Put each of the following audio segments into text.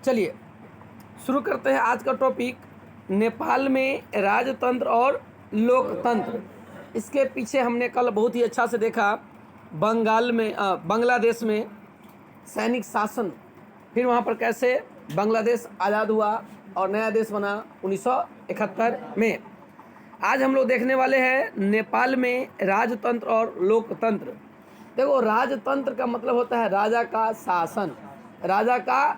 चलिए शुरू करते हैं आज का टॉपिक, नेपाल में राजतंत्र और लोकतंत्र। इसके पीछे हमने कल बहुत ही अच्छा से देखा बांग्लादेश में सैनिक शासन, फिर वहाँ पर कैसे बांग्लादेश आज़ाद हुआ और नया देश बना 1971 में। आज हम लोग देखने वाले हैं नेपाल में राजतंत्र और लोकतंत्र। देखो, राजतंत्र का मतलब होता है राजा का शासन, राजा का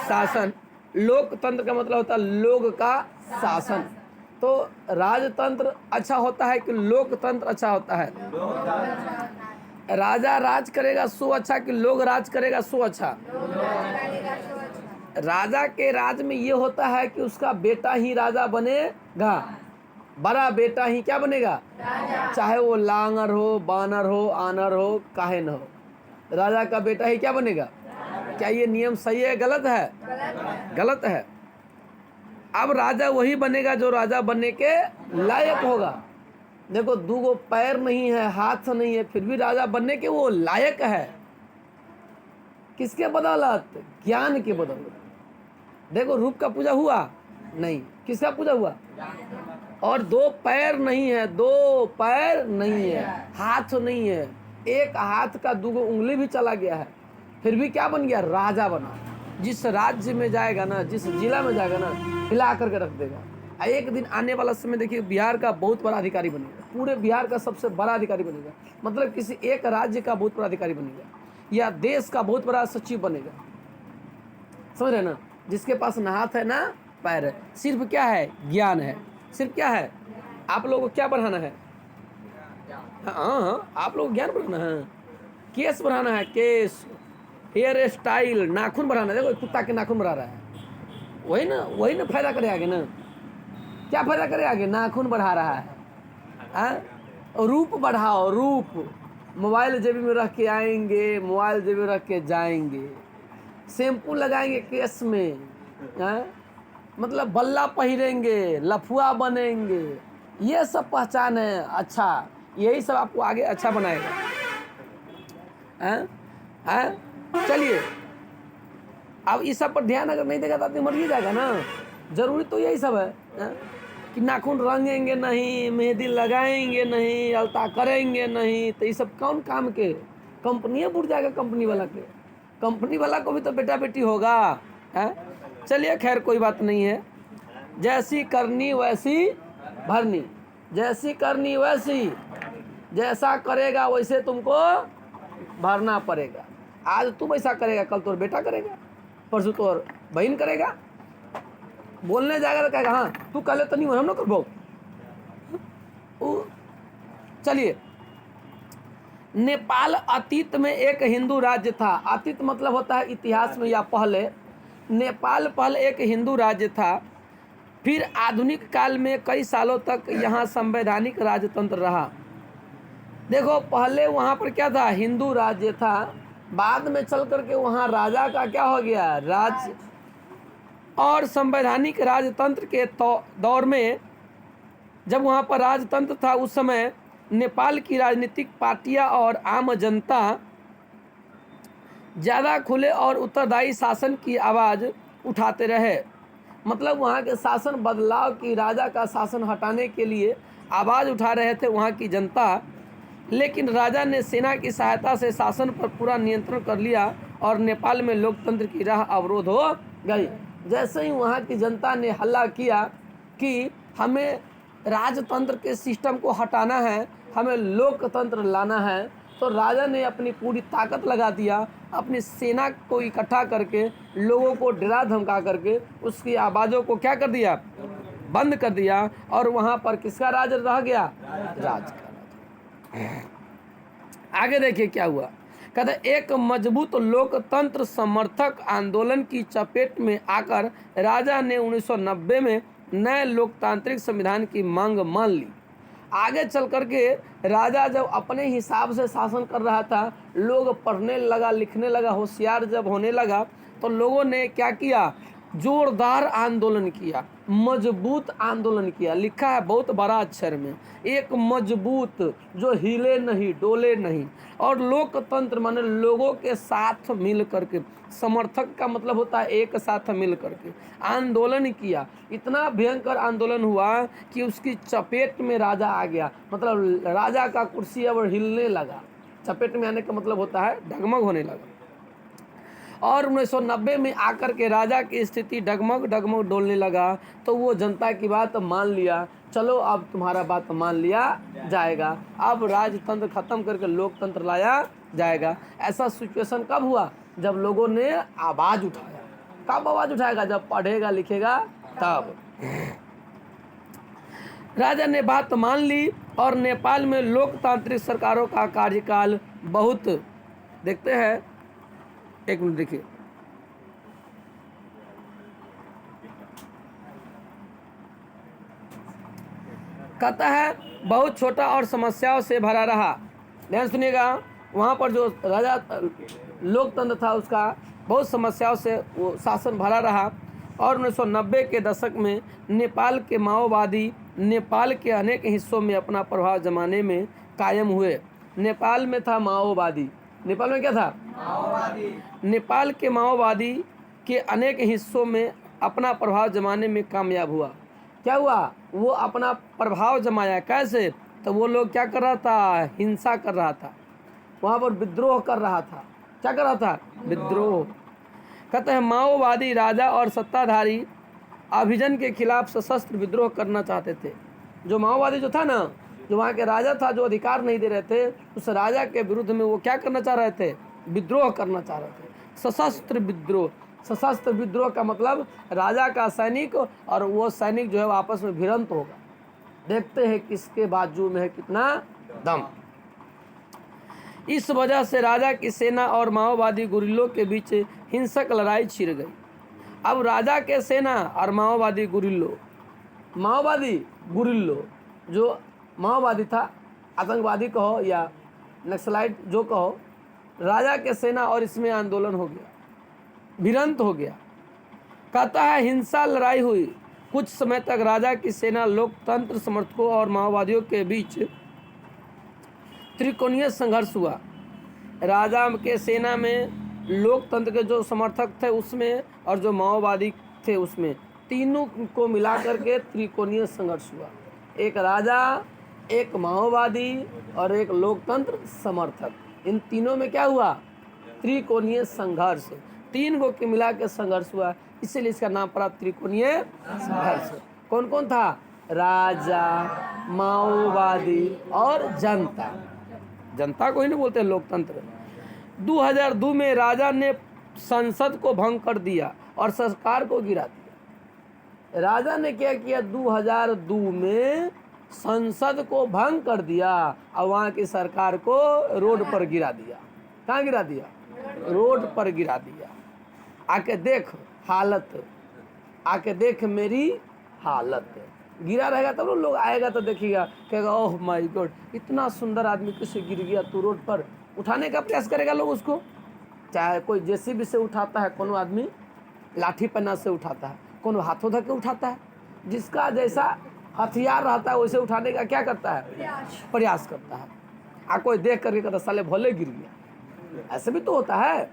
शासन। लोकतंत्र का मतलब होता है लोग का शासन। तो राजतंत्र अच्छा होता है कि लोकतंत्र अच्छा होता है? राजा राज करेगा सो अच्छा कि लोग राज करेगा सो अच्छा? राजा के राज में ये होता है कि उसका बेटा ही राजा बनेगा, बड़ा बेटा ही क्या बनेगा? चाहे वो लांगर हो, बानर हो, आनर हो, काहे न हो, राजा का बेटा ही क्या बनेगा? क्या ये नियम सही है, गलत है? गलत है। अब राजा वही बनेगा जो राजा बनने के लायक होगा। देखो, दो पैर नहीं है, हाथ नहीं है, फिर भी राजा बनने के वो लायक है। किसके बदौलत? ज्ञान के बदौलत। देखो, रूप का पूजा हुआ नहीं, किसका पूजा हुआ? और दो पैर नहीं है, दो पैर नहीं है, हाथ नहीं है, एक हाथ का दो उंगली भी चला गया है, फिर भी क्या बन गया? राजा बना। जिस राज्य में जाएगा ना, जिस जिला में जाएगा ना, हिला करके रख देगा। एक दिन आने वाला समय देखिए, बिहार का बहुत बड़ा अधिकारी बनेगा, पूरे बिहार का सबसे बड़ा अधिकारी बनेगा, मतलब किसी एक राज्य का बहुत बड़ा अधिकारी बनेगा, या देश का बहुत बड़ा सचिव बनेगा। समझ रहे ना? जिसके पास ना हाथ है ना पैर है, सिर्फ क्या है? ज्ञान है। सिर्फ क्या है? आप लोगों को क्या बढ़ाना है? हाँ, आप लोग ज्ञान बढ़ाना है, केस बढ़ाना है, केस, हेयर स्टाइल, नाखून बढ़ाना है। देखो, कुत्ता के नाखून बढ़ा रहा है, वही ना फायदा करे आगे ना। क्या फायदा करे आगे? नाखून बढ़ा रहा है। रूप बढ़ाओ, रूप। मोबाइल जेब में रख के आएंगे, मोबाइल जेब में रख के जाएंगे, शैम्पू लगाएंगे केस में, मतलब बल्ला पहिरेंगे, लफुआ बनेंगे, ये सब पहचान है। अच्छा, यही सब आपको आगे अच्छा बनाएगा। चलिए, अब इस सब पर ध्यान अगर नहीं देगा तो आदमी मर ही जाएगा ना। जरूरी तो यही सब है, कि नाखून रंगेंगे नहीं, मेहंदी लगाएंगे नहीं, अलता करेंगे नहीं, तो ये सब कौन काम के? कंपनियाँ बुड़ जाएगा कंपनी वाला के। कंपनी वाला को भी तो बेटा बेटी होगा, है? चलिए, खैर कोई बात नहीं है। जैसी करनी वैसी भरनी, जैसी करनी वैसी, जैसा करेगा वैसे तुमको भरना पड़ेगा। आज तुम ऐसा करेगा, कल तोर बेटा करेगा, परसों तोर बहन करेगा। बोलने जाएगा तो कहेगा हाँ तू कल तो नहीं, हम ना करबो। चलिए, नेपाल अतीत में एक हिंदू राज्य था। अतीत मतलब होता है इतिहास में या पहले। नेपाल पहले एक हिंदू राज्य था, फिर आधुनिक काल में कई सालों तक यहाँ संवैधानिक राजतंत्र रहा। देखो, पहले वहाँ पर क्या था? हिंदू राज्य था, बाद में चल करके वहाँ राजा का क्या हो गया? राज्य। और संवैधानिक राजतंत्र के दौर में जब वहाँ पर राजतंत्र था, उस समय नेपाल की राजनीतिक पार्टियां और आम जनता ज़्यादा खुले और उत्तरदायी शासन की आवाज़ उठाते रहे। मतलब वहाँ के शासन बदलाव की, राजा का शासन हटाने के लिए आवाज़ उठा रहे थे वहाँ की जनता। लेकिन राजा ने सेना की सहायता से शासन पर पूरा नियंत्रण कर लिया और नेपाल में लोकतंत्र की राह अवरोध हो गई। जैसे ही वहाँ की जनता ने हल्ला किया कि हमें राजतंत्र के सिस्टम को हटाना है, हमें लोकतंत्र लाना है, तो राजा ने अपनी पूरी ताकत लगा दिया, अपनी सेना को इकट्ठा करके, लोगों को डरा धमका करके उसकी आवाज़ों को क्या कर दिया? बंद कर दिया। और वहाँ पर किसका राज रह गया? राज का। आगे देखिए क्या हुआ। कहते एक मजबूत लोकतंत्र समर्थक आंदोलन की चपेट में आकर राजा ने 1990 में नए लोकतांत्रिक संविधान की मांग मान ली। आगे चल करके राजा जब अपने हिसाब से शासन कर रहा था, लोग पढ़ने लगा, लिखने लगा, होशियार जब होने लगा, तो लोगों ने क्या किया? जोरदार आंदोलन किया। मजबूत आंदोलन किया। लिखा है बहुत बड़ा अक्षर में, एक मजबूत जो हिले नहीं डोले नहीं, और लोकतंत्र माने लोगों के साथ मिल करके, समर्थक का मतलब होता है एक साथ मिल करके आंदोलन किया। इतना भयंकर आंदोलन हुआ कि उसकी चपेट में राजा आ गया, मतलब राजा का कुर्सी अब हिलने लगा। चपेट में आने का मतलब होता है डगमग होने लगा। और 1990 में आकर के राजा की स्थिति डगमग डगमग डोलने लगा। तो वो जनता की बात मान लिया, चलो अब तुम्हारा बात मान लिया जाएगा, अब राजतंत्र खत्म करके लोकतंत्र लाया जाएगा। ऐसा सिचुएशन कब हुआ? जब लोगों ने आवाज़ उठाया। कब आवाज़ उठाएगा? जब पढ़ेगा लिखेगा तब। राजा ने बात मान ली और नेपाल में लोकतांत्रिक सरकारों का कार्यकाल बहुत, देखते हैं, एक मिनट देखिए, कहता है बहुत छोटा और समस्याओं से भरा रहा। ध्यान सुनिएगा, वहाँ पर जो राजा लोकतंत्र था उसका बहुत समस्याओं से वो शासन भरा रहा। और 1990 के दशक में नेपाल के माओवादी नेपाल के अनेक हिस्सों में अपना प्रभाव जमाने में कायम हुए। नेपाल में था माओवादी, नेपाल में क्या था? माओवादी। नेपाल के माओवादी के अनेक हिस्सों में अपना प्रभाव जमाने में कामयाब हुआ। क्या हुआ? वो अपना प्रभाव जमाया। कैसे? तो वो लोग क्या कर रहा था? हिंसा कर रहा था, वहाँ पर विद्रोह कर रहा था। क्या कर रहा था? विद्रोह। कहते हैं माओवादी राजा और सत्ताधारी अभिजन के खिलाफ सशस्त्र विद्रोह करना चाहते थे। जो माओवादी जो था ना, जो वहाँ के राजा था, जो अधिकार नहीं दे रहे थे, उस राजा के विरुद्ध में वो क्या करना चाह रहे थे? विद्रोह करना चाह रहे थे, सशस्त्र विद्रोह। सशस्त्र विद्रोह का मतलब राजा का सैनिक और वो सैनिक जो है वो आपस में भिड़ंत होगा। देखते हैं किसके बाजू में है कितना दम। इस वजह से राजा की सेना और माओवादी गुरिल्लों के बीच हिंसक लड़ाई छिड़ गई। अब राजा के सेना और माओवादी गुरिल्लो, जो माओवादी था, आतंकवादी कहो या नक्सलाइट जो कहो, राजा के सेना और इसमें आंदोलन हो गया, भिड़ंत हो गया। कहता है हिंसा लड़ाई हुई। कुछ समय तक राजा की सेना लोकतंत्र समर्थकों और माओवादियों के बीच त्रिकोणीय संघर्ष हुआ। राजा के सेना में, लोकतंत्र के जो समर्थक थे उसमें, और जो माओवादी थे उसमें, तीनों को मिला करके त्रिकोणीय संघर्ष हुआ। एक राजा, एक माओवादी और एक लोकतंत्र समर्थक, इन तीनों में क्या हुआ? त्रिकोणीय संघर्ष। तीन को के मिला के संघर्ष हुआ, इसीलिए इसका नाम पड़ा त्रिकोणीय संघर्ष। कौन कौन था? राजा, माओवादी और जनता। जनता को ही नहीं बोलते लोकतंत्र। 2002 में राजा ने संसद को भंग कर दिया और सरकार को गिरा दिया। राजा ने क्या किया? 2002 में संसद को भंग कर दिया और वहाँ की सरकार को रोड पर गिरा दिया। कहाँ गिरा दिया? रोड पर गिरा दिया। आके देख हालत, आके देख मेरी हालत। गिरा रहेगा तब तो लोग आएगा तो देखिएगा, कहेगा ओह माय गॉड, इतना सुंदर आदमी कैसे गिर गया तू रोड पर। उठाने का प्रयास करेगा लोग उसको, चाहे कोई जेसीबी से उठाता है, कोनो आदमी लाठी पन्ना से उठाता है, कोनो हाथों धो के उठाता है। जिसका जैसा हथियार रहता है वैसे उठाने का क्या करता है? प्रयास करता है। आ कोई देख करके कहता साले भले गिर गया, ऐसे भी तो होता है।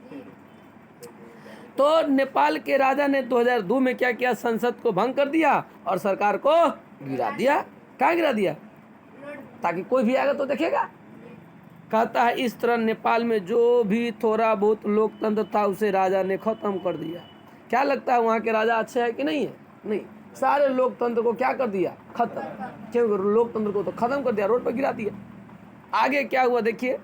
तो नेपाल के राजा ने 2002 में क्या किया? संसद को भंग कर दिया और सरकार को गिरा दिया। कहाँ गिरा दिया? ताकि कोई भी आएगा तो देखेगा। कहता है इस तरह नेपाल में जो भी थोड़ा बहुत लोकतंत्र था उसे राजा ने खत्म कर दिया। क्या लगता है वहाँ के राजा अच्छे हैं कि नहीं है? नहीं, सारे लोकतंत्र को क्या कर दिया? खत्म। क्यों? लोकतंत्र को तो खत्म कर दिया, रोड पर गिरा दिया। आगे क्या हुआ देखिए।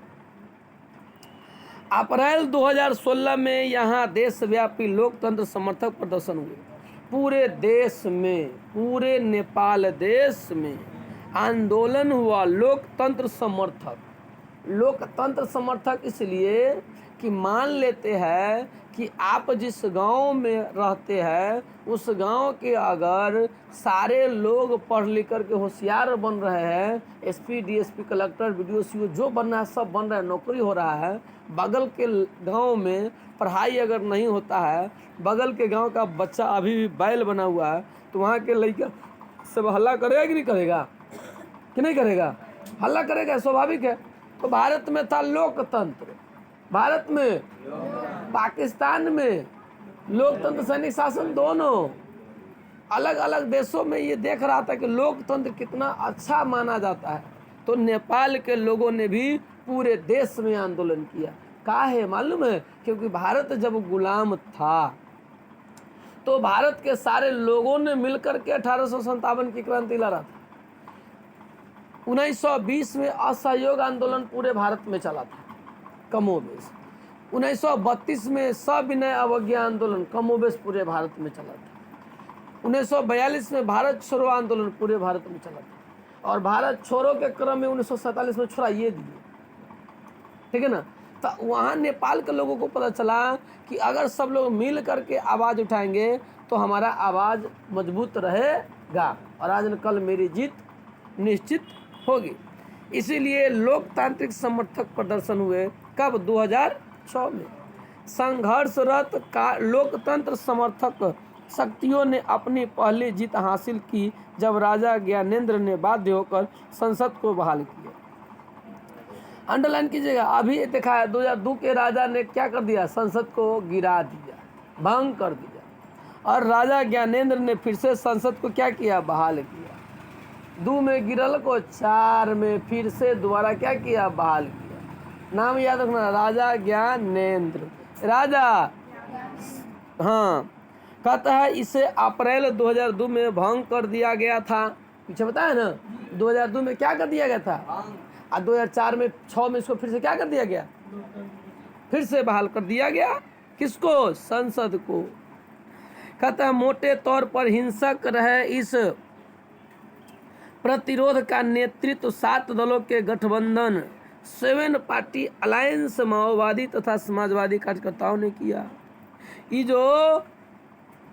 अप्रैल 2016 में यहाँ देशव्यापी लोकतंत्र समर्थक प्रदर्शन हुए। पूरे देश में, पूरे नेपाल देश में आंदोलन हुआ लोकतंत्र समर्थक। लोकतंत्र समर्थक इसलिए कि मान लेते हैं कि आप जिस गांव में रहते हैं उस गांव के अगर सारे लोग पढ़ लिख कर के होशियार बन रहे हैं, SP, DSP, collector, video, CO जो बन रहा है सब बन रहा है, नौकरी हो रहा है, बगल के गांव में पढ़ाई अगर नहीं होता है, बगल के गांव का बच्चा अभी भी बैल बना हुआ है, तो वहाँ के लड़का सब हल्ला करेगा कि नहीं करेगा? कि नहीं करेगा? हल्ला करेगा, स्वाभाविक है। तो भारत में था लोकतंत्र, भारत में, पाकिस्तान में लोकतंत्र सैनिक शासन दोनों। अलग अलग देशों में ये देख रहा था कि लोकतंत्र कितना अच्छा माना जाता है, तो नेपाल के लोगों ने भी पूरे देश में आंदोलन किया। काहे मालूम है? क्योंकि भारत जब गुलाम था तो भारत के सारे लोगों ने मिलकर के 1857 की क्रांति लड़ा था। 1920 में असहयोग आंदोलन पूरे भारत में चला था कमोबेश। 1932 में सविनय अवज्ञा आंदोलन कमोबेश पूरे भारत में चला था। 1942 में भारत छोड़ो आंदोलन पूरे भारत में चला था, और भारत छोड़ो के क्रम में 1947 में छोड़ाइए दिए, ठीक है ना। तो वहाँ नेपाल के लोगों को पता चला कि अगर सब लोग मिल करके आवाज़ उठाएंगे तो हमारा आवाज़ मजबूत रहेगा, और आज न कल मेरी जीत निश्चित होगी। इसीलिए लोकतांत्रिक समर्थक प्रदर्शन हुए। कब? 2006 में। संघर्षरत का लोकतंत्र समर्थक शक्तियों ने अपनी पहली जीत हासिल की जब राजा ज्ञानेंद्र ने बाध्य होकर संसद को बहाल किया। अंडरलाइन कीजिएगा, अभी देखा है 2002 के राजा ने क्या कर दिया? संसद को गिरा दिया, भंग कर दिया, और राजा ज्ञानेंद्र ने फिर से संसद को क्या किया? बहाल किया। 2 में गिरल को 4 में फिर से दोबारा क्या किया? बहाल किया। नाम याद रखना, राजा ज्ञानेंद्र, राजा। हाँ, कहता है इसे अप्रैल 2002 में भंग कर दिया गया था। पीछे बताया ना, 2002 में क्या कर दिया गया था, और 2004 में 6 में इसको फिर से क्या कर दिया गया? फिर से बहाल कर दिया गया। किसको? संसद को। कहता है मोटे तौर पर हिंसक रहे इस प्रतिरोध का नेतृत्व 7 दलों के गठबंधन 7 पार्टी अलायंस माओवादी तथा समाजवादी कार्यकर्ताओं ने किया। ये जो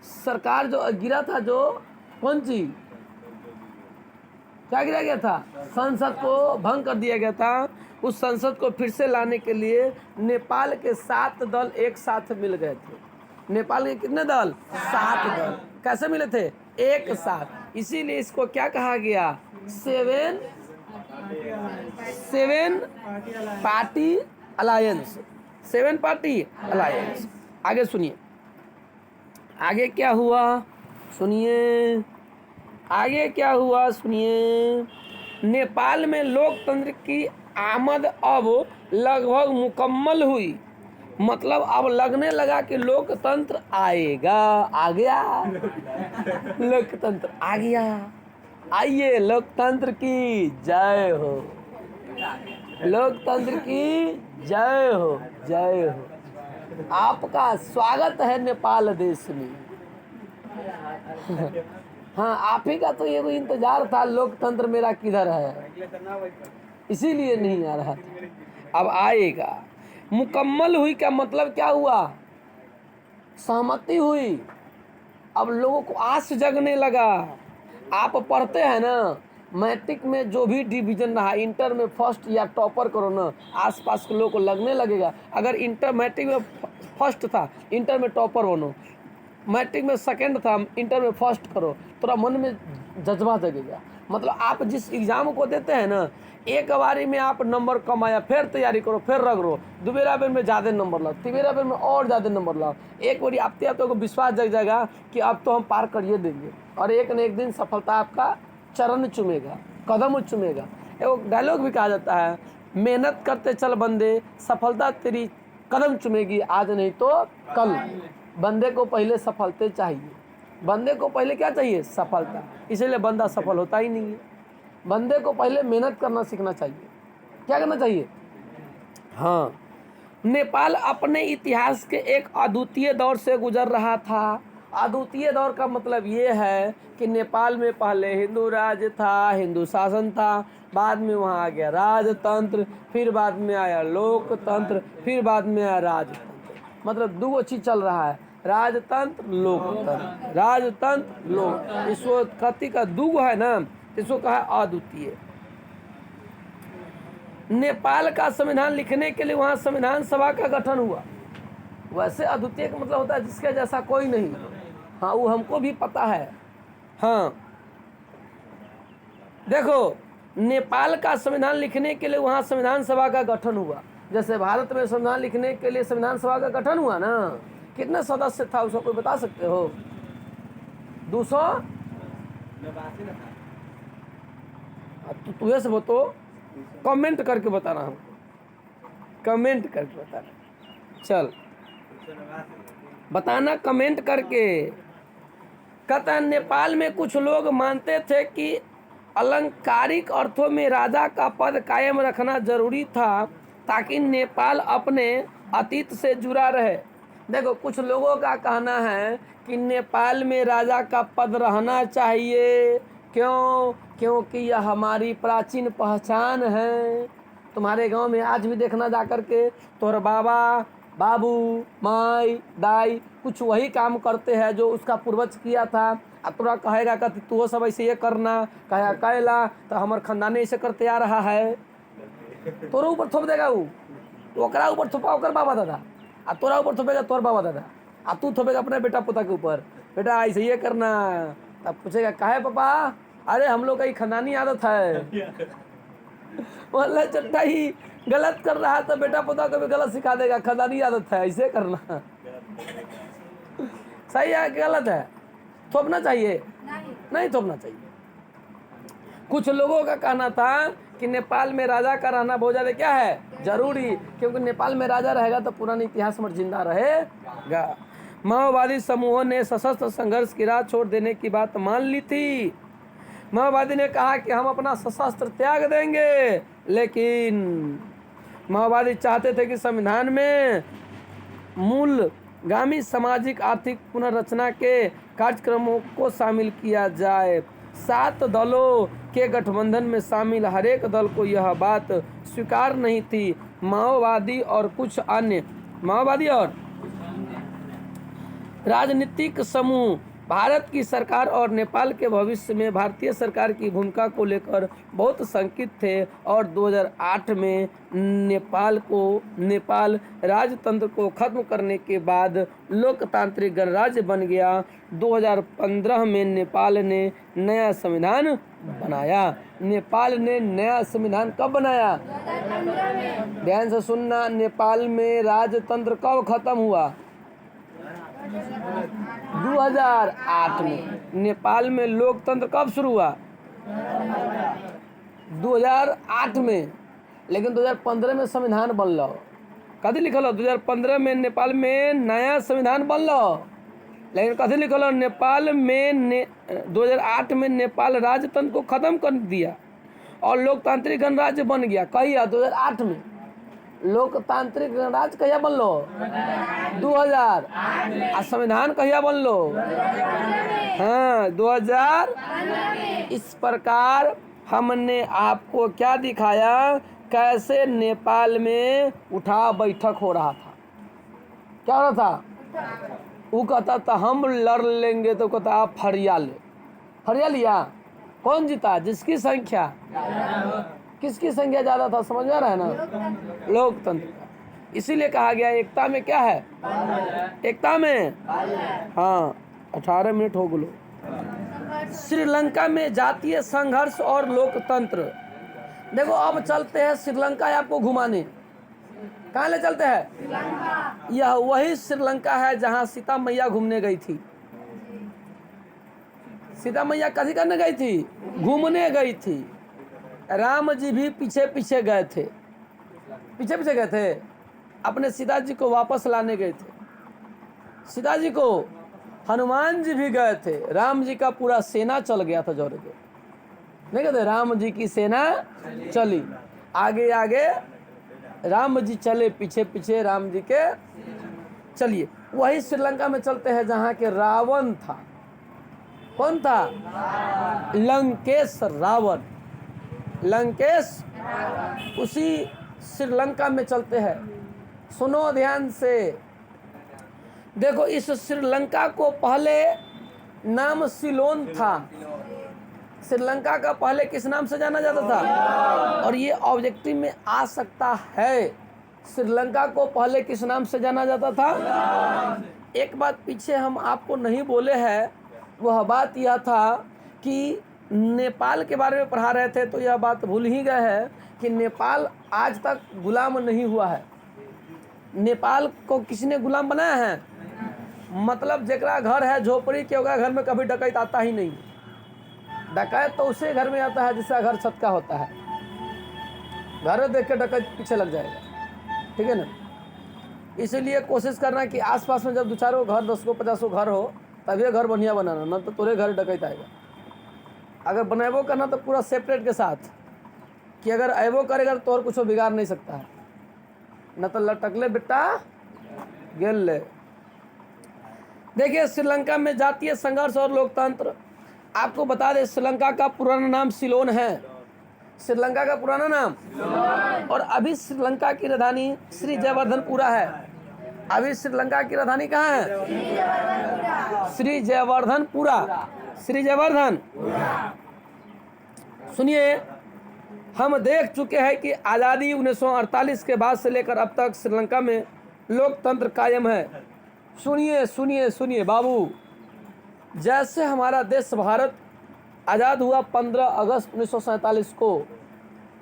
सरकार जो गिरा था, जो कौन सी क्या गिरा गया था? संसद को भंग कर दिया गया था। उस संसद को फिर से लाने के लिए नेपाल के 7 दल एक साथ मिल गए थे। नेपाल के कितने दल? 7 दल। कैसे मिले थे? एक साथ। इसीलिए इसको क्या कहा गया? 7 पार्टी अलायंस, 7 पार्टी अलायंस। आगे सुनिए, आगे क्या हुआ सुनिए, आगे क्या हुआ सुनिए। नेपाल में लोकतंत्र की आमद अब लगभग मुकम्मल हुई। मतलब अब लगने लगा कि लोकतंत्र आएगा। आ गया लोकतंत्र, आ गया। आइए, लोकतंत्र की जय हो, लोकतंत्र की जय हो, जय हो। आपका स्वागत है नेपाल देश में। हाँ, आप ही का तो ये इंतजार था, लोकतंत्र मेरा किधर है, इसीलिए नहीं आ रहा था। अब आएगा। मुकम्मल हुई का मतलब क्या हुआ? सहमति हुई। अब लोगों को आस जगने लगा। आप पढ़ते हैं ना, मैट्रिक में जो भी डिवीजन रहा, इंटर में फर्स्ट या टॉपर करो ना, आसपास के लोगों को लगने लगेगा। अगर इंटर मैट्रिक में फर्स्ट था, इंटर में टॉपर बनो। मैट्रिक में सेकंड था, इंटर में फर्स्ट करो, थोड़ा मन में जज्बा जगेगा। मतलब आप जिस एग्ज़ाम को देते हैं ना, एक बारी में आप नंबर कम आया, फिर तैयारी करो, फिर रगड़ो, दोबारा बेर में ज़्यादा नंबर लाओ, तीसरा बेर में और ज़्यादा नंबर लाओ। एक बारी आपते आपको विश्वास जग जाएगा कि अब तो हम पार करिए देंगे, और एक न एक दिन सफलता आपका चरण चूमेगा, कदम चूमेगा। एक डायलॉग भी कहा जाता है, मेहनत करते चल बंदे, सफलता तेरी कदम चूमेगी, आज नहीं तो कल। बंदे को पहले सफलता चाहिए, बंदे को पहले क्या चाहिए? सफलता। इसीलिए बंदा सफल होता ही नहीं है। बंदे को पहले मेहनत करना सीखना चाहिए। क्या करना चाहिए? हाँ, नेपाल अपने इतिहास के एक अद्वितीय दौर से गुजर रहा था। अद्वितीय दौर का मतलब ये है कि नेपाल में पहले हिंदू राज्य था, हिंदू शासन था, बाद में वहाँ आ गया राजतंत्र, फिर बाद में आया लोकतंत्र, फिर बाद में आया राजतंत्र। मतलब 2 चीज़ चल रहा है, राजतंत्र लोकतंत्र, राजतंत्र लोक। इसको कति का 2 है ना, इसको कहा अद्वितीय। नेपाल का संविधान लिखने के लिए वहाँ संविधान सभा का गठन हुआ। वैसे अद्वितीय का मतलब होता है जिसके जैसा कोई नहीं। हाँ, वो हमको भी पता है। हाँ, देखो, नेपाल का संविधान लिखने के लिए वहाँ संविधान सभा का गठन हुआ। जैसे भारत में संविधान लिखने के लिए संविधान सभा का गठन हुआ ना, कितने सदस्य था उसको कोई बता सकते हो? 200। तुझे से तो कमेंट करके बताना हमको, कमेंट करके बताना। चल बताना कमेंट करके। कहता है नेपाल में कुछ लोग मानते थे कि अलंकारिक अर्थों में राजा का पद कायम रखना जरूरी था ताकि नेपाल अपने अतीत से जुड़ा रहे। देखो, कुछ लोगों का कहना है कि नेपाल में राजा का पद रहना चाहिए। क्यों? क्योंकि यह हमारी प्राचीन पहचान है। तुम्हारे गांव में आज भी देखना जा कर के तोहर बाबा, बाबू, माई, दाई कुछ वही काम करते हैं जो उसका पूर्वज किया था। अब तोरा कहेगा कि तू सब ऐसे ये करना, कहेगा कैला तो हमारे खानदानी ऐसे करते आ रहा है, तोरा ऊपर थोप देगा वो, ओकरा ऊपर थोपा ओकर बाबा दादा, आ तोरा ऊपर थोपेगा तोर बाबा दादा, आ तू थोपेगा अपने बेटा पोता के ऊपर, बेटा ऐसे ये करना। तब पूछेगा काहे पापा? अरे हम लोग का ही खानदानी आदत है। बोले चट्टा ही गलत कर रहा है तो बेटा पोता को भी गलत सिखा देगा, खानदानी आदत है ऐसे करना। सही है कि गलत है? थोपना चाहिए? नहीं थोपना चाहिए। कुछ लोगों का कहना था कि नेपाल में राजा का रहना बहुत ज़्यादा क्या है जरूरी, क्योंकि नेपाल में राजा रहेगा तो पुराना इतिहास में जिंदा रहेगा। माओवादी समूहों ने सशस्त्र संघर्ष की राह छोड़ देने की बात मान ली थी। माओवादी ने कहा कि हम अपना सशस्त्र त्याग देंगे, लेकिन माओवादी चाहते थे कि संविधान में मूलगामी सामाजिक आर्थिक पुनर्रचना के कार्यक्रमों को शामिल किया जाए। 7 दलों के गठबंधन में शामिल हरेक दल को यह बात स्वीकार नहीं थी। माओवादी और राजनीतिक समूह भारत की सरकार और नेपाल के भविष्य में भारतीय सरकार की भूमिका को लेकर बहुत शंकित थे और 2008 में नेपाल राजतंत्र को खत्म करने के बाद लोकतांत्रिक गणराज्य बन गया। 2015 में नेपाल ने नया संविधान बनाया। नेपाल ने नया संविधान कब बनाया? ध्यान से सुनना, नेपाल में राजतंत्र कब खत्म हुआ? 2008 में। नेपाल में लोकतंत्र कब शुरू हुआ? 2008 में। लेकिन 2015 में संविधान बनल। कथी लिखल? 2015 में नेपाल में नया संविधान बनल। लेकिन कथी लिखल? नेपाल में 2008 में नेपाल राजतंत्र को खत्म कर दिया और लोकतांत्रिक गणराज्य बन गया। कहिया? 2008 में। लोकतांत्रिक गणराज्य कहिया बनलो? 2000। आ संविधान कहिया बनलो? हाँ, 2000। इस प्रकार हमने आपको क्या दिखाया, कैसे नेपाल में उठा बैठक हो रहा था। क्या हो रहा था? वो कहता था हम लड़ लेंगे, तो कहता आप फरिया ले। फरिया लिया? कौन जीता? जिसकी संख्या, किसकी संख्या ज्यादा था, समझ में आ रहा है ना? लोकतंत्र का। इसीलिए कहा गया एकता में क्या है? एकता में। हाँ, 18 मिनट हो गए। श्रीलंका में जातीय संघर्ष और लोकतंत्र। देखो, अब चलते हैं श्रीलंका आपको घुमाने। कहाँ ले चलते हैं? यह वही श्रीलंका है जहाँ सीता मैया घूमने गई थी। सीता मैया कथी करने गई थी? घूमने गई थी। राम जी भी पीछे पीछे गए थे। पीछे पीछे गए थे, अपने सीता जी को वापस लाने गए थे। सीता जी को हनुमान जी भी गए थे। राम जी का पूरा सेना चल गया था जोर के। नहीं कहते राम जी की सेना चली, आगे आगे राम जी चले, पीछे पीछे राम जी के चलिए। वही श्रीलंका में चलते हैं जहाँ के रावण था। कौन था? लंकेश रावण। लंकेश, उसी श्रीलंका में चलते हैं। सुनो ध्यान से। देखो, इस श्रीलंका को पहले नाम सिलोन था। श्रीलंका का पहले किस नाम से जाना जाता था? और ये ऑब्जेक्टिव में आ सकता है, श्रीलंका को पहले किस नाम से जाना जाता था? एक बात पीछे हम आपको नहीं बोले हैं, वह बात यह था कि नेपाल के बारे में पढ़ा रहे थे तो यह बात भूल ही गए हैं कि नेपाल आज तक गुलाम नहीं हुआ है। नेपाल को किसने गुलाम बनाया है? मतलब जकरा घर है झोपड़ी के होगा, घर में कभी डकैत आता ही नहीं। डकैत तो उसे घर में आता है जिसका घर छत का होता है। घर देख के डकैत पीछे लग जाएगा, ठीक है ना। इसीलिए कोशिश करना कि आसपास में जब 2-4 घर, 10 को 50 को घर हो तब ये घर बढ़िया बनाना, ना तो तोरे घर डकैत आएगा। अगर बनाबो करना तो पूरा सेपरेट के साथ, कि अगर अबो करेगा तो और कुछ बिगाड़ नहीं सकता है, न तो लटकले बेटा गेल ले। देखिए श्रीलंका में जातीय संघर्ष और लोकतंत्र, आपको बता दें श्रीलंका का पुराना नाम सिलोन है। श्रीलंका का पुराना नाम, और अभी श्रीलंका की राजधानी श्री जयवर्धनपुरा है। अभी श्रीलंका की राजधानी कहाँ है? श्री जयवर्धनपुरा, श्री जयवर्धन। सुनिए, हम देख चुके हैं कि आज़ादी 1948 के बाद से लेकर अब तक श्रीलंका में लोकतंत्र कायम है। सुनिए सुनिए सुनिए बाबू, जैसे हमारा देश भारत आज़ाद हुआ 15 अगस्त 1947 को,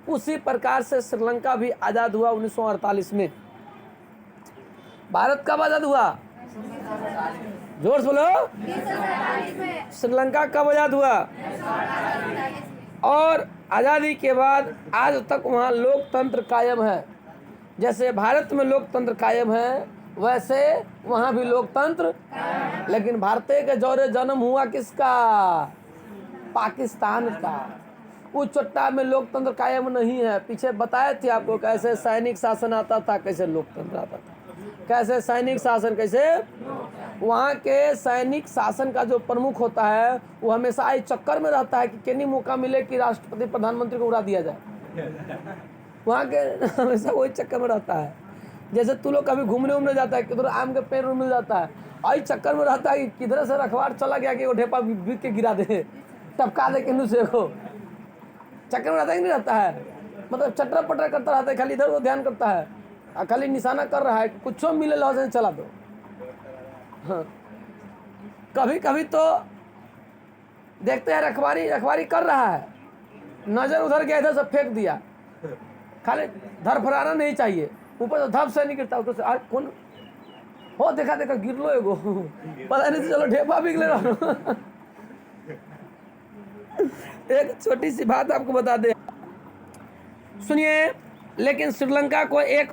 उसी प्रकार से श्रीलंका भी आज़ाद हुआ 1948 में। भारत कब आज़ाद हुआ? जोर से बोलो। श्रीलंका कब आज़ाद हुआ? और आज़ादी के बाद आज तक वहाँ लोकतंत्र कायम है। जैसे भारत में लोकतंत्र कायम है वैसे वहाँ भी लोकतंत्र, लेकिन भारतीय के जौरे जन्म हुआ किसका? पाकिस्तान का। उस चट्टा में लोकतंत्र कायम नहीं है। पीछे बताए थे आपको कैसे सैनिक शासन आता था, कैसे लोकतंत्र आता था, कैसे सैनिक शासन, कैसे वहाँ के सैनिक शासन का जो प्रमुख होता है वो हमेशा इस चक्कर में रहता है कि कहीं मौका मिले कि राष्ट्रपति प्रधानमंत्री को उड़ा दिया जाए। वहाँ के हमेशा वही चक्कर में रहता है। जैसे तू लोग कभी घूमने उमने जाता है, किधर आम के पेड़ मिल जाता है, और इस चक्कर में रहता है कि किधर से रखवार चला गया कि वो ढेपा बिक के गिरा दे, टपका दे किन्नू से को। चक्कर में रहता ही नहीं रहता है, मतलब चटर पटर करता रहता है, खाली इधर वो ध्यान करता है, खाली निशाना कर रहा है, कुछ मिले लो से चला दो। हाँ, कभी कभी तो देखते हैं रखवारी कर रहा है, नजर उधर गया, इधर से फेंक दिया, खाली धरफराना नहीं चाहिए, ऊपर से धप से नहीं गिरता, ऊपर से कौन हो देखा गिर लो एगो, पता नहीं, चलो ढेपा बिक ले रहा। एक छोटी सी बात आपको बता दे, सुनिए। लेकिन श्रीलंका को एक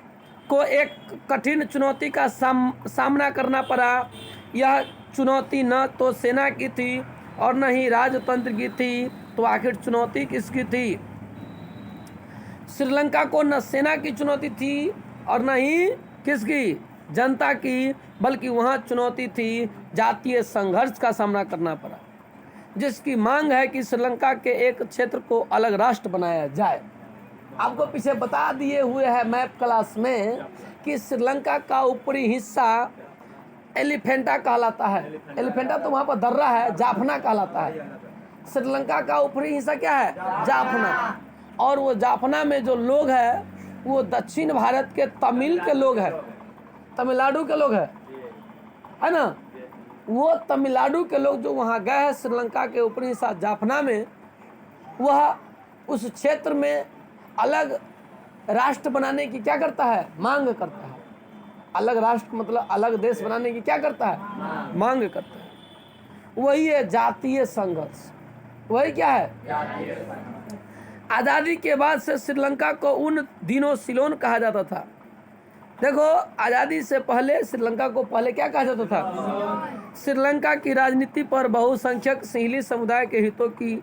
कठिन चुनौती का सामना करना पड़ा। यह चुनौती न तो सेना की थी और न ही राजतंत्र की थी, तो आखिर चुनौती किसकी थी? श्रीलंका को न सेना की चुनौती थी और न ही किसकी? जनता की, बल्कि वहाँ चुनौती थी जातीय संघर्ष का सामना करना पड़ा, जिसकी मांग है कि श्रीलंका के एक क्षेत्र को अलग राष्ट्र बनाया जाए। आपको पीछे बता दिए हुए है मैप क्लास में कि श्रीलंका का ऊपरी हिस्सा एलिफेंटा कहलाता है। एलिफेंटा तो वहाँ पर दर्रा है, जाफना कहलाता है। श्रीलंका का ऊपरी हिस्सा क्या है? जाफना। और वो जाफना में जो लोग हैं वो दक्षिण भारत के तमिल के लोग हैं, तमिलनाडु के लोग हैं, है ना। वो तमिलनाडु के लोग जो वहाँ गए हैं श्रीलंका के ऊपरी हिस्सा जाफना में, वह उस क्षेत्र में अलग राष्ट्र बनाने की क्या करता है? मांग करता है। अलग राष्ट्र मतलब अलग देश बनाने की क्या करता है? मांग करता है। वही है जातीय संघर्ष। वही क्या है? आज़ादी के बाद से श्रीलंका को उन दिनों सिलोन कहा जाता था। देखो, आज़ादी से पहले श्रीलंका को पहले क्या कहा जाता था? श्रीलंका की राजनीति पर बहुसंख्यक सिंहली समुदाय के हितों की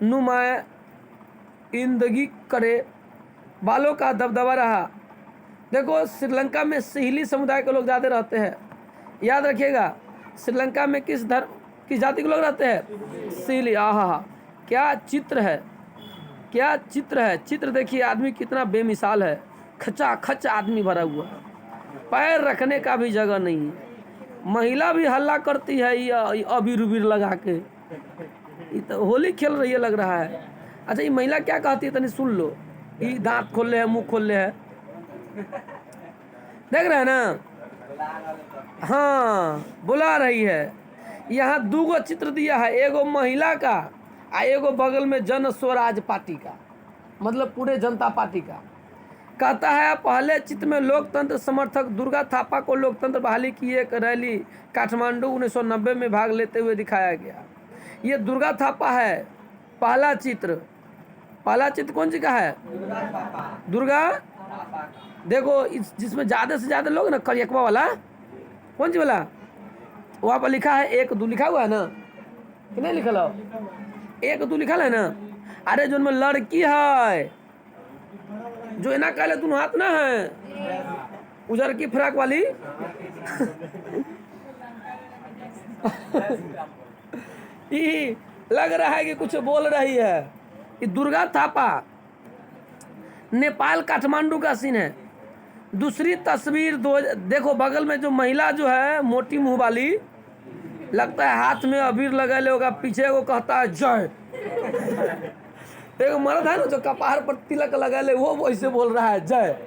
नुमाइंदगी करे वालों का दबदबा रहा। देखो, श्रीलंका में सिंहली समुदाय के लोग ज़्यादा रहते हैं। याद रखिएगा, श्रीलंका में किस धर्म किस जाति के लोग रहते हैं? सिंहली। आहा, क्या चित्र है, क्या चित्र है। चित्र देखिए, आदमी कितना बेमिसाल है, खचा खच आदमी भरा हुआ है, पैर रखने का भी जगह नहीं है। महिला भी हल्ला करती है ये अबीर उबीर लगा के, ये तो होली खेल रही है लग रहा है। अच्छा ये महिला क्या कहती है तनी सुन लो। ये दांत खोल ले है, मुंह खोल ले है, देख रहे हैं ना। हाँ बुला रही है। यहाँ दूगो चित्र दिया है, एगो महिला का आ एगो बगल में जन स्वराज पार्टी का, मतलब पूरे जनता पार्टी का। कहता है पहले चित्र में लोकतंत्र समर्थक दुर्गा थापा को लोकतंत्र बहाली की एक रैली काठमांडू 1990 में भाग लेते हुए दिखाया गया। ये दुर्गा थापा है पहला चित्र। पहला चित्र कौन सी का है? दुर्गा। देखो इस जिसमें ज़्यादा से ज़्यादा लोग ना, करियकवा वाला कौन सी वाला, वहाँ पर लिखा है 1 2 लिखा हुआ है ना कि नहीं लिखा हो? 1 2 लिखा है ना। अरे जो में लड़की है जो है ना, कहले तुम हाथ ना है उजर की फ्राक वाली ये लग रहा है कि कुछ बोल रही है। ये दुर्गा थापा नेपाल काठमांडू का सीन है। दूसरी तस्वीर देखो बगल में जो महिला जो है मोटी मुंह वाली, लगता है हाथ में अबीर लगा ले होगा, पीछे को कहता है जय। एक मर्द है ना जो कपार पर तिलक लगा ले, वो वैसे बोल रहा है जय।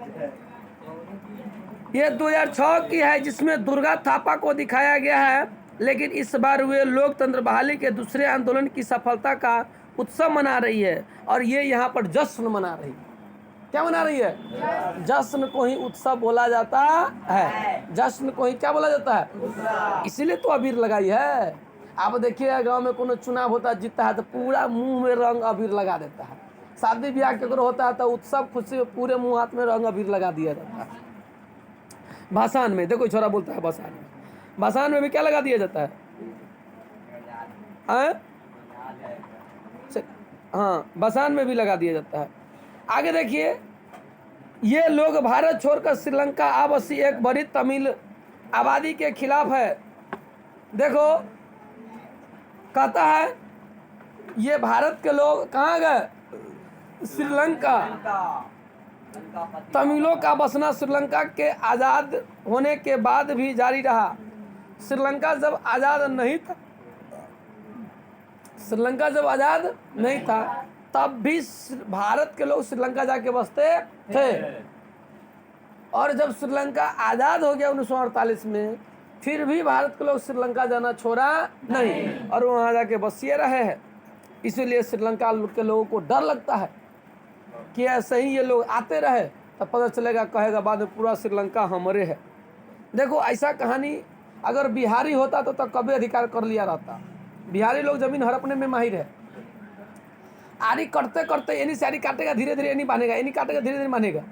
ये 2006 की है जिसमें दुर्गा थापा को दिखाया गया है, लेकिन इस बार वे लोकतंत्र बहाली के दूसरे आंदोलन की सफलता का उत्सव मना रही है और ये यहाँ पर जश्न मना रही है। क्या मना रही है? जश्न को ही उत्सव बोला जाता है। जश्न को ही क्या बोला जाता है? इसीलिए तो अबीर लगाई है। आप देखिए गांव में कोनो चुनाव होता है, जीतता है तो पूरा मुंह में रंग अबीर लगा देता है। शादी ब्याह केकरो होता है तो उत्सव खुशी में पूरे मुंह हाथ में रंग अबीर लगा दिया जाता है। भाषण में देखो छोरा बोलता है भाषण में, भाषण में भी क्या लगा दिया जाता है? हाँ भाषण में भी लगा दिया जाता है। आगे देखिए, ये लोग भारत छोड़कर श्रीलंका आवासी एक बड़ी तमिल आबादी के खिलाफ है। देखो कहता है ये भारत के लोग कहाँ गए? श्रीलंका। तमिलों का बसना श्रीलंका के आज़ाद होने के बाद भी जारी रहा। श्रीलंका जब आज़ाद नहीं था, श्रीलंका जब आज़ाद नहीं था तब भी भारत के लोग श्रीलंका जाके बसते थे, और जब श्रीलंका आज़ाद हो गया 1948 में, फिर भी भारत के लोग श्रीलंका जाना छोड़ा नहीं और वहाँ जाके बसिए रहे हैं। इसीलिए श्रीलंका के लोगों को डर लगता है कि ऐसे ही ये लोग आते रहे तब पता चलेगा, कहेगा बाद में पूरा श्रीलंका हमारे है। देखो ऐसा कहानी अगर बिहारी होता तो कभी अधिकार कर लिया रहता। बिहारी लोग जमीन हड़पने में माहिर है। आरी करते करते यानी से आरी काटेगा, धीरे धीरे यानी बांधेगा, यानी काटेगा, धीरे धीरे बांधेगा,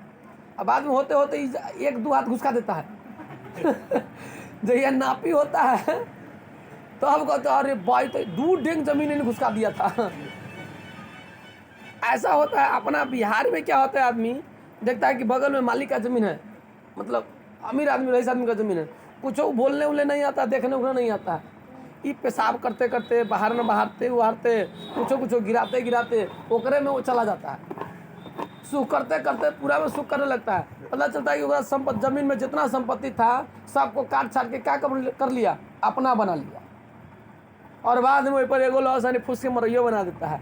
अब बाद में होते होते 1 2 हाथ घुसका देता है। जब यह नापी होता है तो अब कहते अरे भाई तो 2 डेंग जमीन ने घुसका दिया था। ऐसा होता है। अपना बिहार में क्या होता है, आदमी देखता है कि बगल में मालिक का ज़मीन है, मतलब अमीर आदमी रईस आदमी का ज़मीन है, कुछ बोलने उलने नहीं आता, देखने उखने नहीं आता है। ये पेशाब करते करते बाहर में बहारते उहारते कुछ गिराते गिराते ओकरे में वो चला जाता है। सुख करते करते पूरा में सुख करने लगता है। पता चलता है कि वह संपत्ति ज़मीन में जितना संपत्ति था सबको काट छाट के क्या कर लिया, अपना बना लिया, और बाद में वहीं पर एगो लॉस यानी फूस के मरैयो बना देता है।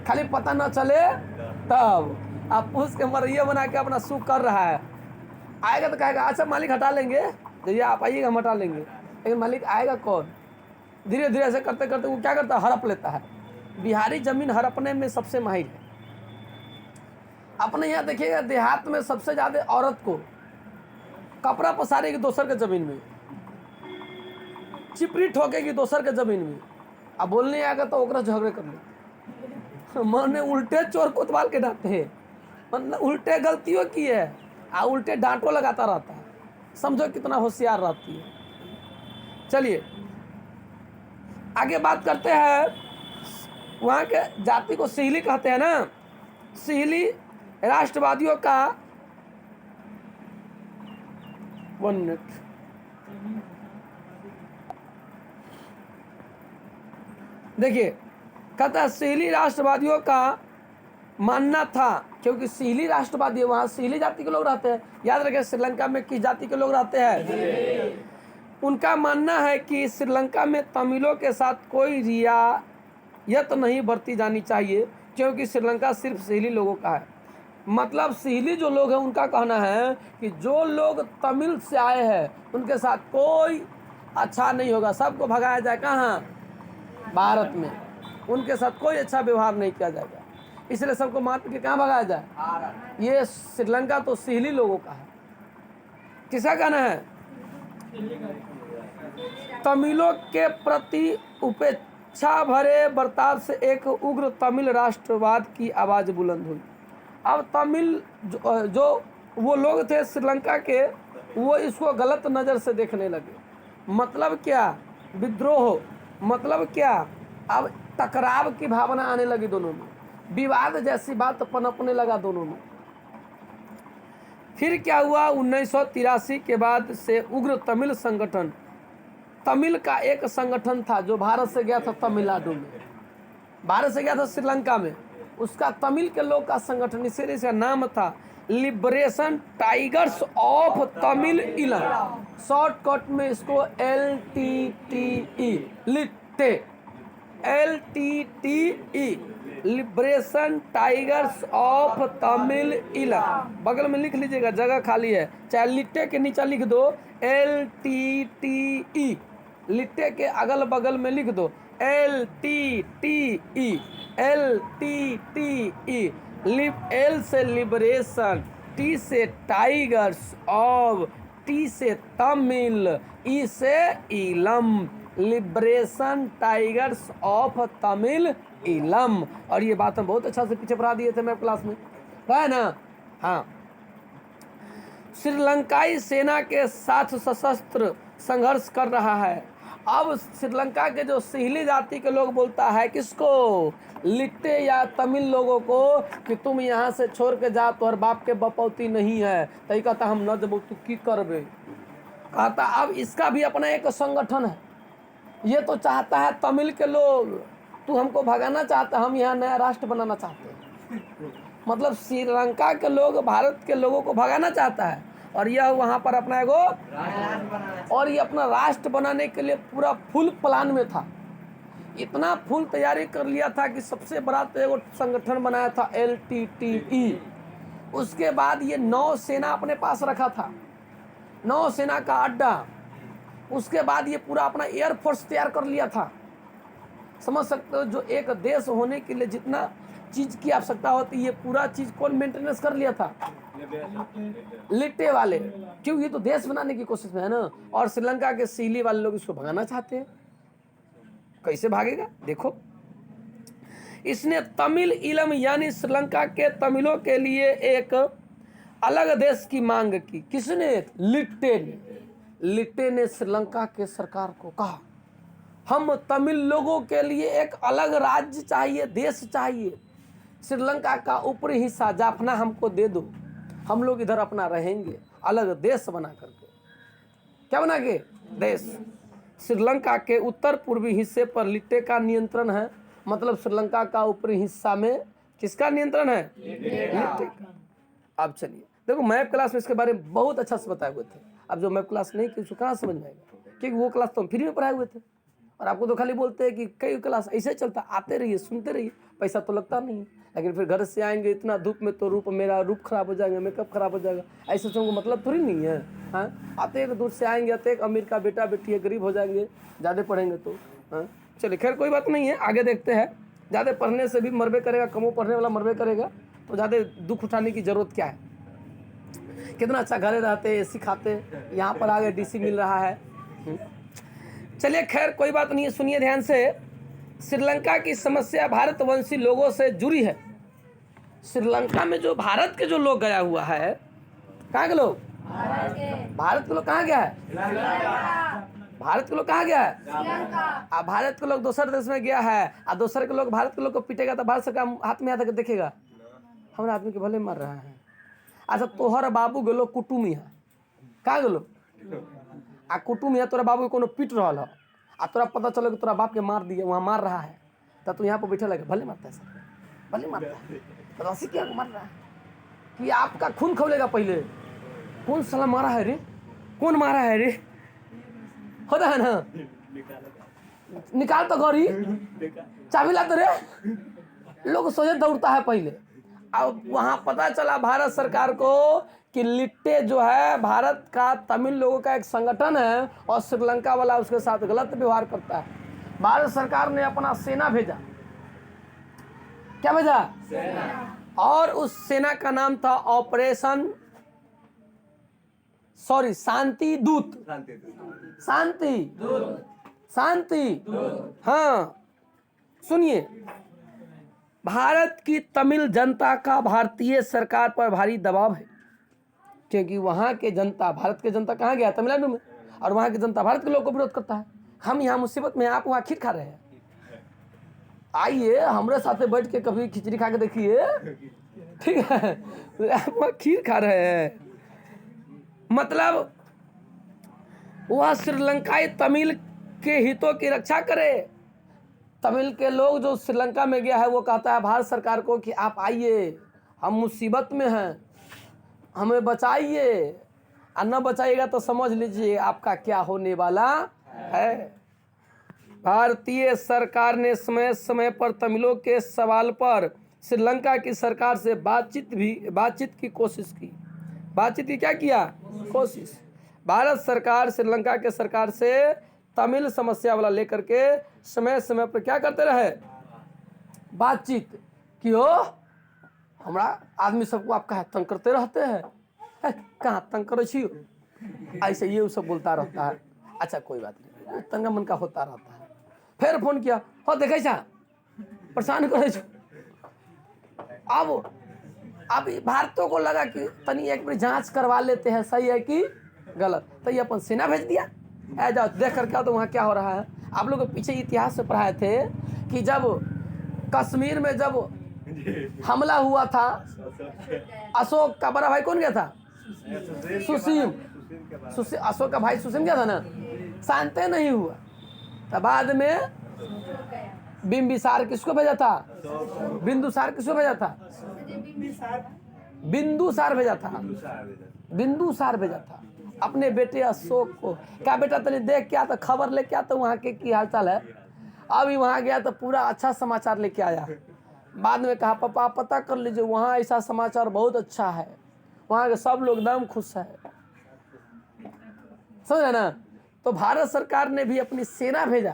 खाली पता न चले तब आप फूस के मरैयो बना के अपना सुख कर रहा है। आएगा तो कहेगा अच्छा मालिक हटा लेंगे, जैसे आप आइएगा हम हटा लेंगे, लेकिन मालिक आएगा कौन? धीरे धीरे ऐसे करते करते वो क्या करता है, हड़प लेता है। बिहारी ज़मीन हड़पने में सबसे माहिर है। अपने यहाँ देखिएगा देहात में सबसे ज़्यादा औरत को कपड़ा पसारेगी दोसर के ज़मीन में, चिपरी ठोकेगी दोसर के ज़मीन में, अब बोलने आएगा तो ओकरा झगड़े कर ले। मैंने उल्टे चोर कोतवाल के डांटे हैं, मतलब उल्टे गलतियों की है आ उल्टे डांटो लगाता रहता है। समझो कितना होशियार रहती है। चलिए आगे बात करते हैं। वहाँ के जाति को सिहली कहते हैं ना। सिहली राष्ट्रवादियों का 1 मिनट देखिए, कहता है सिहली राष्ट्रवादियों का मानना था, क्योंकि सिहली राष्ट्रवादी है, वहाँ सिहली जाति के लोग रहते हैं। याद रखें श्रीलंका में किस जाति के लोग रहते हैं। उनका मानना है कि श्रीलंका में तमिलों के साथ कोई तो नहीं बरती जानी चाहिए, क्योंकि श्रीलंका सिर्फ सिहली लोगों का है। मतलब सिहली जो लोग हैं उनका कहना है कि जो लोग तमिल से आए हैं उनके साथ कोई अच्छा नहीं होगा, सबको भगाया जाए कहाँ, भारत में, उनके साथ कोई अच्छा व्यवहार नहीं किया जाएगा, इसलिए सबको मार के कहाँ भगाया जाए। ये श्रीलंका तो सिहली लोगों का है। किसका कहना है? तमिलों के प्रति उपेक्षा भरे बर्ताव से एक उग्र तमिल राष्ट्रवाद की आवाज़ बुलंद हुई। अब तमिल जो वो लोग थे श्रीलंका के, वो इसको गलत नज़र से देखने लगे। मतलब क्या? विद्रोह। मतलब क्या? अब टकराव की भावना आने लगी दोनों में, विवाद जैसी बात पनपने लगा दोनों में। फिर क्या हुआ? 1983 के बाद से उग्र तमिल संगठन, तमिल का एक संगठन था जो भारत से गया था तमिलनाडु में, भारत से गया था श्रीलंका में, उसका तमिल के लोग का संगठन, इसीलिए इसका नाम था लिबरेशन टाइगर्स ऑफ तमिल इलम। शॉर्टकट में इसको LTTE, LTTE, LTTE, liberation tigers of Tamil इलम। बगल में लिख लीजिएगा, जगह खाली है, चाहे लिट्टे के नीचे लिख दो LTTE, लिट्टे के अगल बगल में लिख दो LTTE, LTTE। L से लिबरेशन, T से टाइगर्स, ऑफ, T से तमिल, E से इलम, लिबरेशन टाइगर्स ऑफ तमिल इलम। और ये बात हम बहुत अच्छा से पीछे पढ़ा दिए थे मैथ क्लास में, है ना? हाँ। श्रीलंकाई सेना के साथ सशस्त्र संघर्ष कर रहा है। अब श्रीलंका के जो सिहली जाति के लोग बोलता है किसको? लिट्टे या तमिल लोगों को कि तुम यहाँ से छोड़ के जा, तोहर बाप के बपौती नहीं है। तो कहता हम न जब तू की करबे, कहता अब इसका भी अपना एक संगठन है। ये तो चाहता है तमिल के लोग, तू हमको भगाना चाहता, हम यहाँ नया राष्ट्र बनाना चाहते हैं। मतलब श्रीलंका के लोग भारत के लोगों को भगाना चाहता है, और यह वहाँ पर अपना एगो, और ये अपना राष्ट्र बनाने के लिए पूरा फुल प्लान में था। इतना फुल तैयारी कर लिया था कि सबसे बड़ा तो एगो संगठन बनाया था LTTE। उसके बाद ये नौसेना अपने पास रखा था, नौसेना का अड्डा। उसके बाद ये पूरा अपना एयरफोर्स तैयार कर लिया था। समझ सकते हो, जो एक देश होने के लिए जितना चीज़ की आवश्यकता होती है, ये पूरा चीज़ कौन मेंटेनेंस कर लिया था? लिट्टे वाले। क्यों? ये तो देश बनाने की कोशिश में है ना। और श्रीलंका के सिहली वाले लोग इसको भगाना चाहते हैं। कैसे भागेगा? देखो, इसने तमिल इलम यानी श्रीलंका के तमिलों के लिए एक अलग देश की मांग की। किसने? लिट्टे ने। लिट्टे ने श्रीलंका के सरकार को कहा हम तमिल लोगों के लिए एक अलग राज्य चाहिए, देश चाहिए। श्रीलंका का ऊपरी हिस्सा जाफना हमको दे दो, हम लोग इधर अपना रहेंगे, अलग देश बना करके। क्या बना के? देश। श्रीलंका के उत्तर पूर्वी हिस्से पर लिट्टे का नियंत्रण है। मतलब श्रीलंका का ऊपरी हिस्सा में किसका नियंत्रण है? लिट्टे का। अब चलिए देखो, मैप क्लास में इसके बारे में बहुत अच्छा से बताए हुए थे। अब जो मैप क्लास नहीं की उसको कहाँ समझ में आएगा, क्योंकि वो क्लास तो हम फ्री में पढ़ाए हुए थे। और आपको तो खाली बोलते हैं कि कई क्लास ऐसे चलता, आते रहिए, सुनते रहिए, पैसा तो लगता नहीं है। लेकिन फिर घर से आएंगे इतना धूप में तो मेरा रूप खराब हो जाएगा, मेकअप खराब हो जाएगा, ऐसे तो मतलब थोड़ी नहीं है। हाँ, आते एक दूर से आएंगे, आते एक अमीर का बेटा बेटी है, गरीब हो जाएंगे ज़्यादा पढ़ेंगे तो। हाँ चलिए, खैर कोई बात नहीं है, आगे देखते हैं। ज़्यादा पढ़ने से भी मरबे करेगा, कमो पढ़ने वाला मरबे करेगा, तो ज़्यादा दुख उठाने की ज़रूरत क्या है। कितना अच्छा घरे रहते, AC खाते, यहाँ पर आगे DC मिल रहा है। चलिए खैर कोई बात नहीं है, सुनिए ध्यान से। श्रीलंका की समस्या भारतवंशी लोगों से जुड़ी है। श्रीलंका में जो भारत के जो लोग गया हुआ है, कहाँ के लोग? भारत के लोग कहाँ गया है? भारत के लोग कहाँ गया है? आ भारत के लोग दूसरे देश में गया है, और दूसरे के लोग भारत के लोग को पीटेगा तो भारत सरकार हाथ में आकर देखेगा हमारे आदमी के भले मर रहा है। अच्छा, तोहर बाबू गेलो कुटुम यहाँ, कहाँ गेलो? आ कुटुम यहाँ तोरा बाबू के कोनो पीट रहा है, आ तोरा पता चलो कि तोरा बाप के मार दिए, वहाँ मार रहा है, तो तू यहाँ पर बैठे लगे भले मारता है सर, भले मारता है, तो ऐसी क्या मार रहा है कि आपका खून खौलेगा पहले। कौन साला मारा है रे? कौन मारा है रे? होता है ना, निकाल तो गौरी, चाबी ला तो रे। लोग सोचे दौड़ता है पहले। अब वहाँ पता चला भारत सरकार को कि लिट्टे जो है भारत का तमिल लोगों का एक संगठन है और श्रीलंका वाला उसके साथ गलत व्यवहार करता है। भारत सरकार ने अपना सेना भेजा। क्या भेजा? सेना। और उस सेना का नाम था ऑपरेशन शांति दूत। शांति। हाँ, सुनिए, भारत की तमिल जनता का भारतीय सरकार पर भारी दबाव है, क्योंकि वहाँ के जनता, भारत के जनता कहाँ गया? तमिलनाडु में। और वहाँ की जनता भारत के लोग को विरोध करता है। हम यहाँ मुसीबत में, आप वहाँ खीर खा रहे हैं। आइए हमारे साथ बैठ के कभी खिचड़ी खा के देखिए, ठीक है? आप वहाँ खीर खा रहे हैं। मतलब वह श्रीलंकाई तमिल के हितों की रक्षा करे। तमिल के लोग जो श्रीलंका में गया है वो कहता है भारत सरकार को कि आप आइए, हम मुसीबत में हैं, हमें बचाइए, और न बचाइएगा तो समझ लीजिए आपका क्या होने वाला है। भारतीय सरकार ने समय समय पर तमिलों के सवाल पर श्रीलंका की सरकार से बातचीत की कोशिश की। बातचीत की क्या किया? कोशिश। भारत सरकार श्रीलंका के सरकार से तमिल समस्या वाला लेकर के समय समय पर क्या करते रहे? बातचीत कि हो हमारा आदमी सबको आप कहा तंग करते रहते हैं, कहाँ तंग करो छी, ऐसे ये सब बोलता रहता है। अच्छा कोई बात नहीं, तंगा मन का होता रहता है। फिर फोन किया, हो देखे छा परेशान करे छो। अब भारतों को लगा कि तनी एक बार जांच करवा लेते हैं, सही है कि गलत। तो ये अपन सेना भेज दिया, ऐ जाओ देख कर क्या तो वहाँ क्या हो रहा है। आप लोग पीछे इतिहास से पढ़ाए थे कि जब कश्मीर में जब हमला हुआ था, अशोक का बड़ा भाई कौन गया था? सुसीम। अशोक का भाई सुसीम गया था ना, शांति नहीं हुआ। तो बाद में बिंबिसार किसको भेजा था? बिंदुसार किसको भेजा था? बिंदुसार भेजा था अपने बेटे अशोक को। क्या बेटा तनी देख क्या तो खबर लेके आता वहाँ के की हालचाल है। अभी वहाँ गया तो पूरा अच्छा समाचार लेके आया। बाद में कहा पापा पता कर लीजिए वहाँ ऐसा समाचार बहुत अच्छा है, वहाँ के सब लोग एकदम खुश है। समझ रहे ना? तो भारत सरकार ने भी अपनी सेना भेजा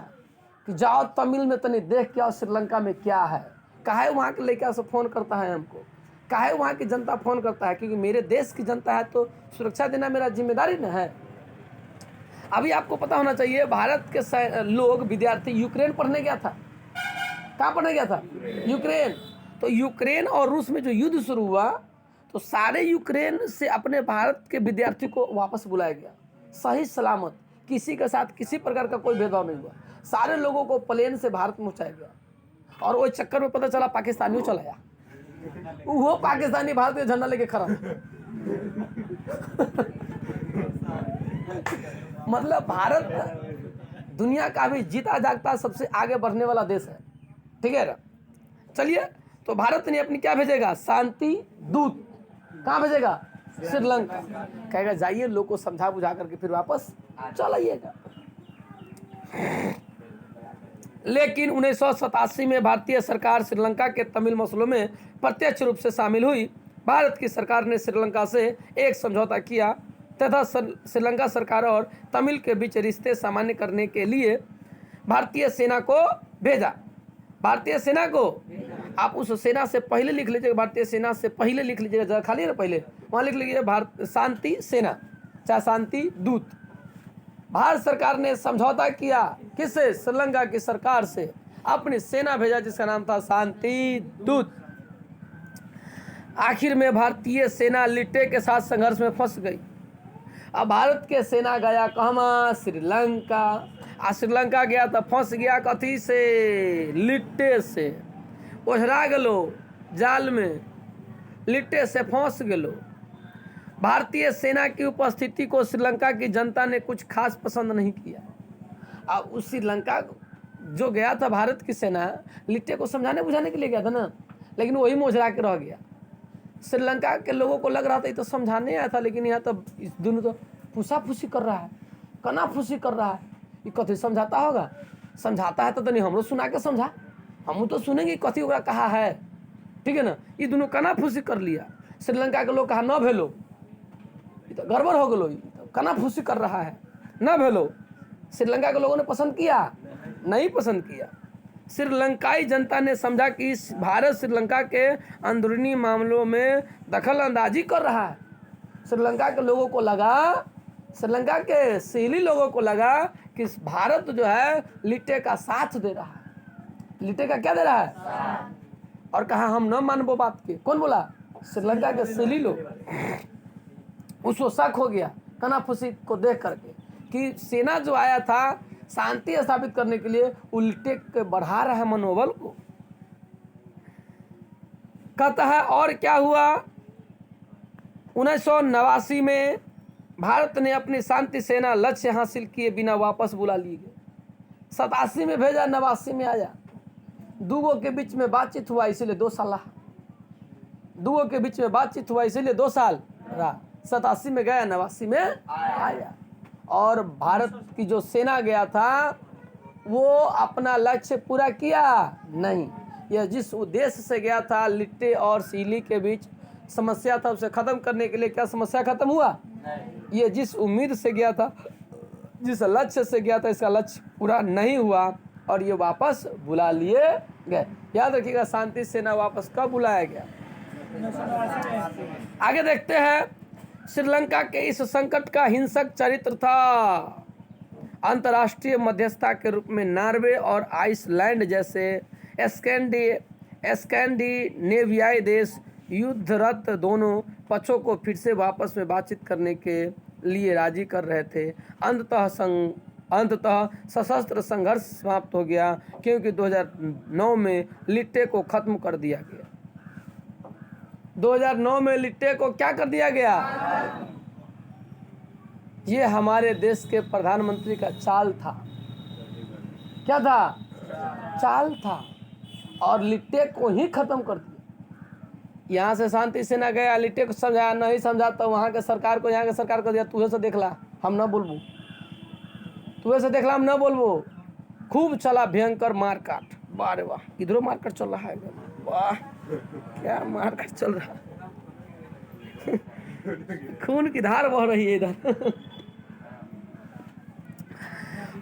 कि जाओ तमिल में तनी देख के आओ श्रीलंका में क्या है। काहे वहाँ के लड़का से फ़ोन करता है हमको, काहे वहाँ की जनता फ़ोन करता है? क्योंकि मेरे देश की जनता है तो सुरक्षा देना मेरा जिम्मेदारी न है। अभी आपको पता होना चाहिए भारत के लोग विद्यार्थी यूक्रेन पढ़ने गया था। कहाँ पढ़ने गया था? यूक्रेन। तो यूक्रेन और रूस में जो युद्ध शुरू हुआ तो सारे यूक्रेन से अपने भारत के विद्यार्थी को वापस बुलाया गया, सही सलामत, किसी के साथ किसी प्रकार का कोई भेदभाव नहीं हुआ। सारे लोगों को प्लेन से भारत पहुँचाया गया। और वो चक्कर में पता चला पाकिस्तानियों चला आया, वो पाकिस्तानी भारत का झंडा लेके खड़ा। मतलब भारत दुनिया का भी जीता जागता सबसे आगे बढ़ने वाला देश है, ठीक है ना? चलिए, तो भारत ने अपनी क्या भेजेगा? शांति दूत। कहाँ भेजेगा? श्रीलंका। कहेगा जाइए लोग को समझा बुझा करके फिर वापस चल आइएगा। लेकिन 1987 में भारतीय सरकार श्रीलंका के तमिल मसलों में प्रत्यक्ष रूप से शामिल हुई। भारत की सरकार ने श्रीलंका से एक समझौता किया तथा श्रीलंका सरकार और तमिल के बीच रिश्ते सामान्य करने के लिए भारतीय सेना को भेजा। भारतीय सेना को, आप उस सेना से पहले लिख लीजिएगा, भारतीय सेना से पहले लिख लीजिएगा, जगह खाली है ना, पहले वहाँ लिख लीजिए भारत शांति सेना, चाहे शांति दूत। भारत सरकार ने समझौता किया किससे? श्रीलंका की सरकार से, अपनी सेना भेजा जिसका नाम था शांति दूत। आखिर में भारतीय सेना लिट्टे के साथ संघर्ष में फंस गई। अब भारत के सेना गया कहाँ? श्रीलंका। श्रीलंका गया तो फंस गया कथी से? लिट्टे से। ओझरा गेलो जाल में, लिट्टे से फंस गेलो। भारतीय सेना की उपस्थिति को श्रीलंका की जनता ने कुछ खास पसंद नहीं किया। अब उस श्रीलंका जो गया था भारत की सेना, लिट्टे को समझाने बुझाने के लिए गया था ना, लेकिन वही मोजरा के रह गया। श्रीलंका के लोगों को लग रहा था ये तो समझाने आया था, लेकिन यहाँ तो इस दोनों तो फूसा फूसी कर रहा है, कना फूसी कर रहा है, ये कथी समझाता होगा? समझाता है तो नहीं हमरो सुना के समझा, हम तो सुनेंगे कथी ओकरा कहा है, ठीक है ना। ये दोनों कना फूसी कर लिया। श्रीलंका के लोग कहा न भेलो, ये तो गड़बड़ हो गलो, कना फूसी कर रहा है, न भेलो। श्रीलंका के लोगों ने पसंद किया, नहीं पसंद किया। श्रीलंकाई जनता ने समझा कि भारत श्रीलंका के अंदरूनी मामलों में दखल अंदाजी कर रहा है। श्रीलंका के लोगों को लगा, श्रीलंका के सीली लोगों को लगा कि भारत जो है लिट्टे का साथ दे रहा है। लिट्टे का क्या दे रहा है? और कहा हम न मानबो बात के। कौन बोला? श्रीलंका के सीली लोग। उसको शक हो गया कनाफूसी को देख करके कि सेना जो आया था शांति स्थापित करने के लिए, उल्टे के बढ़ा रहा है मनोबल को। कहता है और क्या हुआ, 1989 में भारत ने अपनी शांति सेना लक्ष्य हासिल किए बिना वापस बुला लिए गए। 87 में भेजा, 89 में आया। दूगों के बीच में बातचीत हुआ इसीलिए 2 साल रहा। दूगों के बीच में बातचीत हुआ इसीलिए 2 साल रहा। 87 में गया, 89 में आया। और भारत की जो सेना गया था वो अपना लक्ष्य पूरा किया नहीं। यह जिस उद्देश्य से गया था, लिट्टे और सीली के बीच समस्या था, उसे खत्म करने के लिए क्या समस्या खत्म हुआ? ये जिस उम्मीद से गया था, जिस लक्ष्य से गया था, इसका लक्ष्य पूरा नहीं हुआ और ये वापस बुला लिए गए। याद रखिएगा, शांति सेना वापस कब बुलाया गया? आगे देखते हैं। श्रीलंका के इस संकट का हिंसक चरित्र था। अंतर्राष्ट्रीय मध्यस्थता के रूप में नॉर्वे और आइसलैंड जैसे स्कैंडिनेवियाई देश युद्धरत दोनों पक्षों को फिर से वापस में बातचीत करने के लिए राजी कर रहे थे। अंततः सशस्त्र संघर्ष समाप्त हो गया क्योंकि 2009 में लिट्टे को खत्म कर दिया गया। 2009 में लिट्टे को क्या कर दिया गया? ये हमारे देश के प्रधानमंत्री का चाल था। क्या था? चाल था। और लिट्टे को ही खत्म कर दिया। यहाँ से शांति सेना गया, लिट्टे को समझाया, नहीं समझा तो वहाँ के सरकार को, यहाँ के सरकार को दिया, तुझे से देखला हम न बोलबू, तुझे से देखला हम न बोलबू। खूब चला भयंकर मारकाट। वाह रे वाह, इधरों मारकाट चल रहा है। वाह क्या मारकाट चल रहा है। खून की धार बह रही है इधर।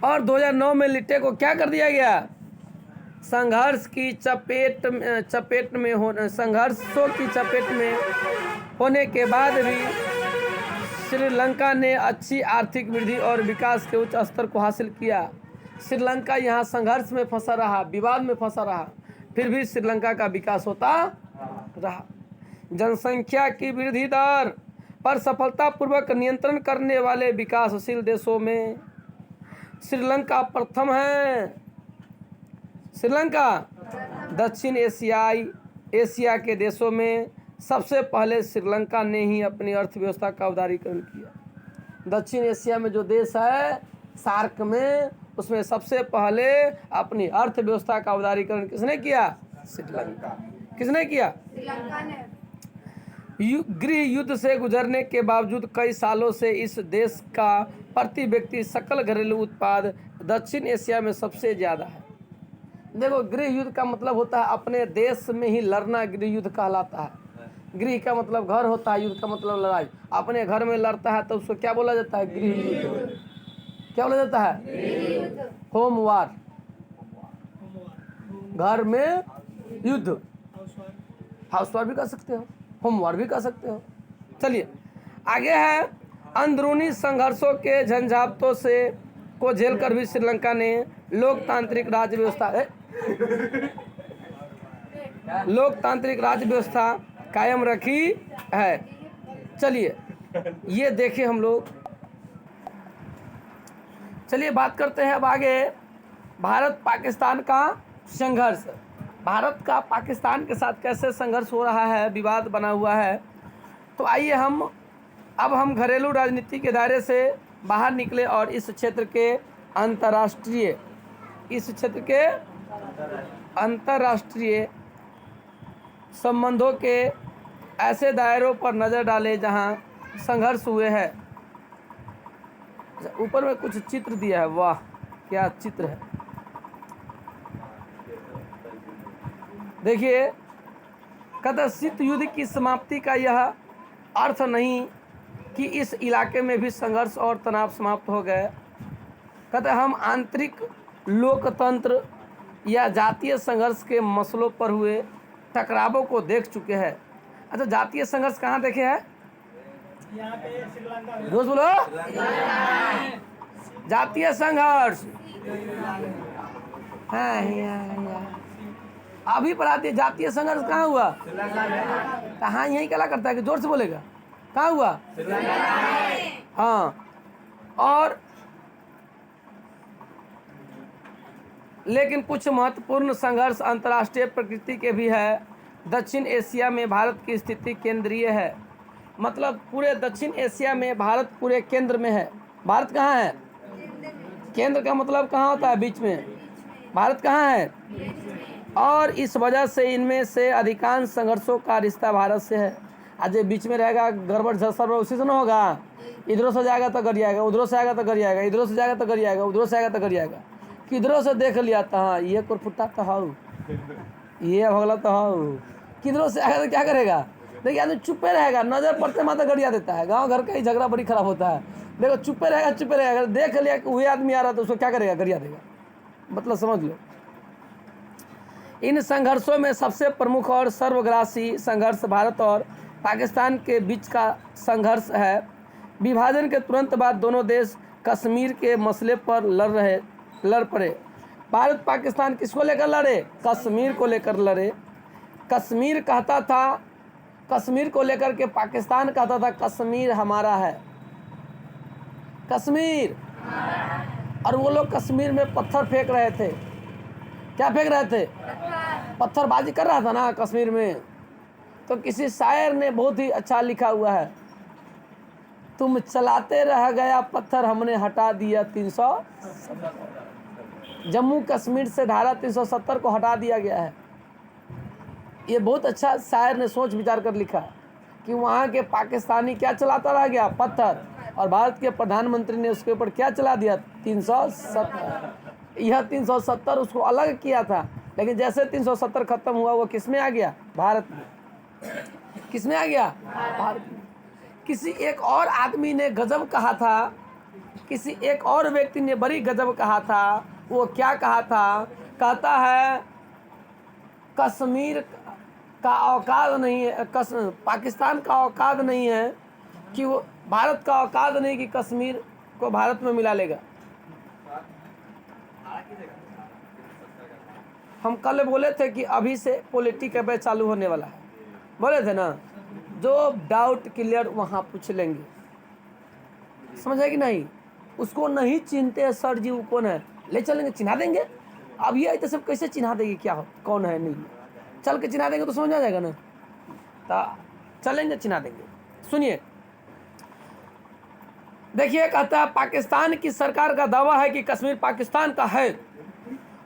और 2009 में लिट्टे को क्या कर दिया गया? संघर्षों की चपेट में होने के बाद भी श्रीलंका ने अच्छी आर्थिक वृद्धि और विकास के उच्च स्तर को हासिल किया। श्रीलंका यहाँ संघर्ष में फंसा रहा, विवाद में फंसा रहा, फिर भी श्रीलंका का विकास होता रहा। जनसंख्या की वृद्धि दर पर सफलतापूर्वक नियंत्रण करने वाले विकासशील देशों में श्रीलंका प्रथम है। श्रीलंका दक्षिण एशिया के देशों में सबसे पहले श्रीलंका ने ही अपनी अर्थव्यवस्था का उदारीकरण किया। दक्षिण एशिया में जो देश है सार्क में, उसमें सबसे पहले अपनी अर्थव्यवस्था का उदारीकरण किसने किया? श्रीलंका। किसने किया? श्रीलंका ने। गृह युद्ध से गुजरने के बावजूद कई सालों से इस देश का प्रति व्यक्ति सकल घरेलू उत्पाद दक्षिण एशिया में सबसे ज़्यादा है। देखो, गृह युद्ध का मतलब होता है अपने देश में ही लड़ना, गृह युद्ध कहलाता है। गृह का मतलब घर होता है, युद्ध का मतलब लड़ाई। अपने घर में लड़ता है तो उसको क्या बोला जाता है? गृह युद्ध। क्या बोला जाता है? होम वार। घर में युद्ध, हाउस वार भी कर सकते हो, होम वार भी कर सकते हो। चलिए आगे है। अंदरूनी संघर्षों के झंझावातों से को झेलकर भी श्रीलंका ने लोकतांत्रिक राज्य व्यवस्था कायम रखी है। चलिए ये देखें हम लोग। चलिए बात करते हैं अब आगे भारत पाकिस्तान का संघर्ष। भारत का पाकिस्तान के साथ कैसे संघर्ष हो रहा है, विवाद बना हुआ है। तो आइए हम घरेलू राजनीति के दायरे से बाहर निकले और इस क्षेत्र के अंतर्राष्ट्रीय संबंधों के ऐसे दायरों पर नज़र डालें जहां संघर्ष हुए हैं। ऊपर में कुछ चित्र दिया है, वाह क्या चित्र है। देखिए, कहते शीत युद्ध की समाप्ति का यह अर्थ नहीं कि इस इलाके में भी संघर्ष और तनाव समाप्त हो गए। कहते हम आंतरिक लोकतंत्र या जातीय संघर्ष के मसलों पर हुए टकरावों को देख चुके हैं। अच्छा, जातीय संघर्ष कहाँ देखे हैं? यहाँ पे श्रीलंका में दोस्त बोलो, जातीय संघर्ष हाँ, अभी पढ़ाते हैं। जातीय संघर्ष कहाँ हुआ? कहाँ? यही कला करता है कि जोर से बोलेगा। कहाँ हुआ? हाँ, और लेकिन कुछ महत्वपूर्ण संघर्ष अंतर्राष्ट्रीय प्रकृति के भी है। दक्षिण एशिया में भारत की स्थिति केंद्रीय है। मतलब पूरे दक्षिण एशिया में भारत पूरे केंद्र में है। भारत कहाँ है? केंद्र का मतलब कहाँ होता है? बीच में। भारत कहाँ है? और इस वजह से इनमें से अधिकांश संघर्षों का रिश्ता भारत से है। आज ये बीच में रहेगा, गड़बड़ झसर उसी से न होगा। इधरों से जाएगा तो गड़ जाएगा, उधरों से आएगा तो गड़ जाएगा, इधरों से जाएगा तो गड़ जाएगा, उधरों से आएगा तो गड़ जाएगा। किधरों से देख लिया तो हाँ ये कुरफुट्टा तो हाउ, ये भगला तो हाउ। किधरों से आएगा तो क्या करेगा? देखिए, आदमी चुप्पे रहेगा, नजर पड़ते माता गड़िया देता है। गांव घर का ही झगड़ा बड़ी खराब होता है। देखो, चुप्पे रहेगा, चुप्पे रहेगा। अगर देख लिया कि वही आदमी आ रहा तो उसको क्या करेगा? गड़िया देगा। मतलब समझ लो। इन संघर्षों में सबसे प्रमुख और सर्वग्रासी संघर्ष भारत और पाकिस्तान के बीच का संघर्ष है। विभाजन के तुरंत बाद दोनों देश कश्मीर के मसले पर लड़ पड़े। भारत पाकिस्तान किसको लेकर लड़े? कश्मीर को लेकर लड़े। कश्मीर कहता था, कश्मीर को लेकर के पाकिस्तान कहता था कश्मीर हमारा है, कश्मीर। और वो लोग कश्मीर में पत्थर फेंक रहे थे। क्या फेंक रहे थे? पत्थरबाजी कर रहा था ना कश्मीर में। तो किसी शायर ने बहुत ही अच्छा लिखा हुआ है, तुम चलाते रह गया पत्थर, हमने हटा दिया 370। जम्मू कश्मीर से धारा 370 को हटा दिया गया है। ये बहुत अच्छा शायर ने सोच विचार कर लिखा कि वहाँ के पाकिस्तानी क्या चलाता रह गया? पत्थर। और भारत के प्रधानमंत्री ने उसके ऊपर क्या चला दिया? 370। यह 370 उसको अलग किया था, लेकिन जैसे 370 खत्म हुआ वो किस में आ गया? भारत में। किस में आ गया? भारत में। किसी एक और आदमी ने गजब कहा था, किसी एक और व्यक्ति ने बड़ी गजब कहा था। वो क्या कहा था? कहता है कश्मीर का औकात नहीं है, पाकिस्तान का औकात नहीं है कि वो, भारत का औकात नहीं कि कश्मीर को भारत में मिला लेगा। हम कल बोले थे कि अभी से पॉलिटिक अफेयर चालू होने वाला है, बोले थे ना। जो डाउट क्लियर वहाँ पूछ लेंगे, समझ है कि नहीं? उसको नहीं चिन्हते सर जी वो कौन है, ले चलेंगे, चिन्हा देंगे। अब ये तो सब कैसे चिन्हा देंगे क्या हो, कौन है नहीं? चल के चिन्हा देंगे तो समझ आ जाएगा ना। तो चलेंगे, चिन्हा देंगे। सुनिए, देखिए, कहता है पाकिस्तान की सरकार का दावा है कि कश्मीर पाकिस्तान का है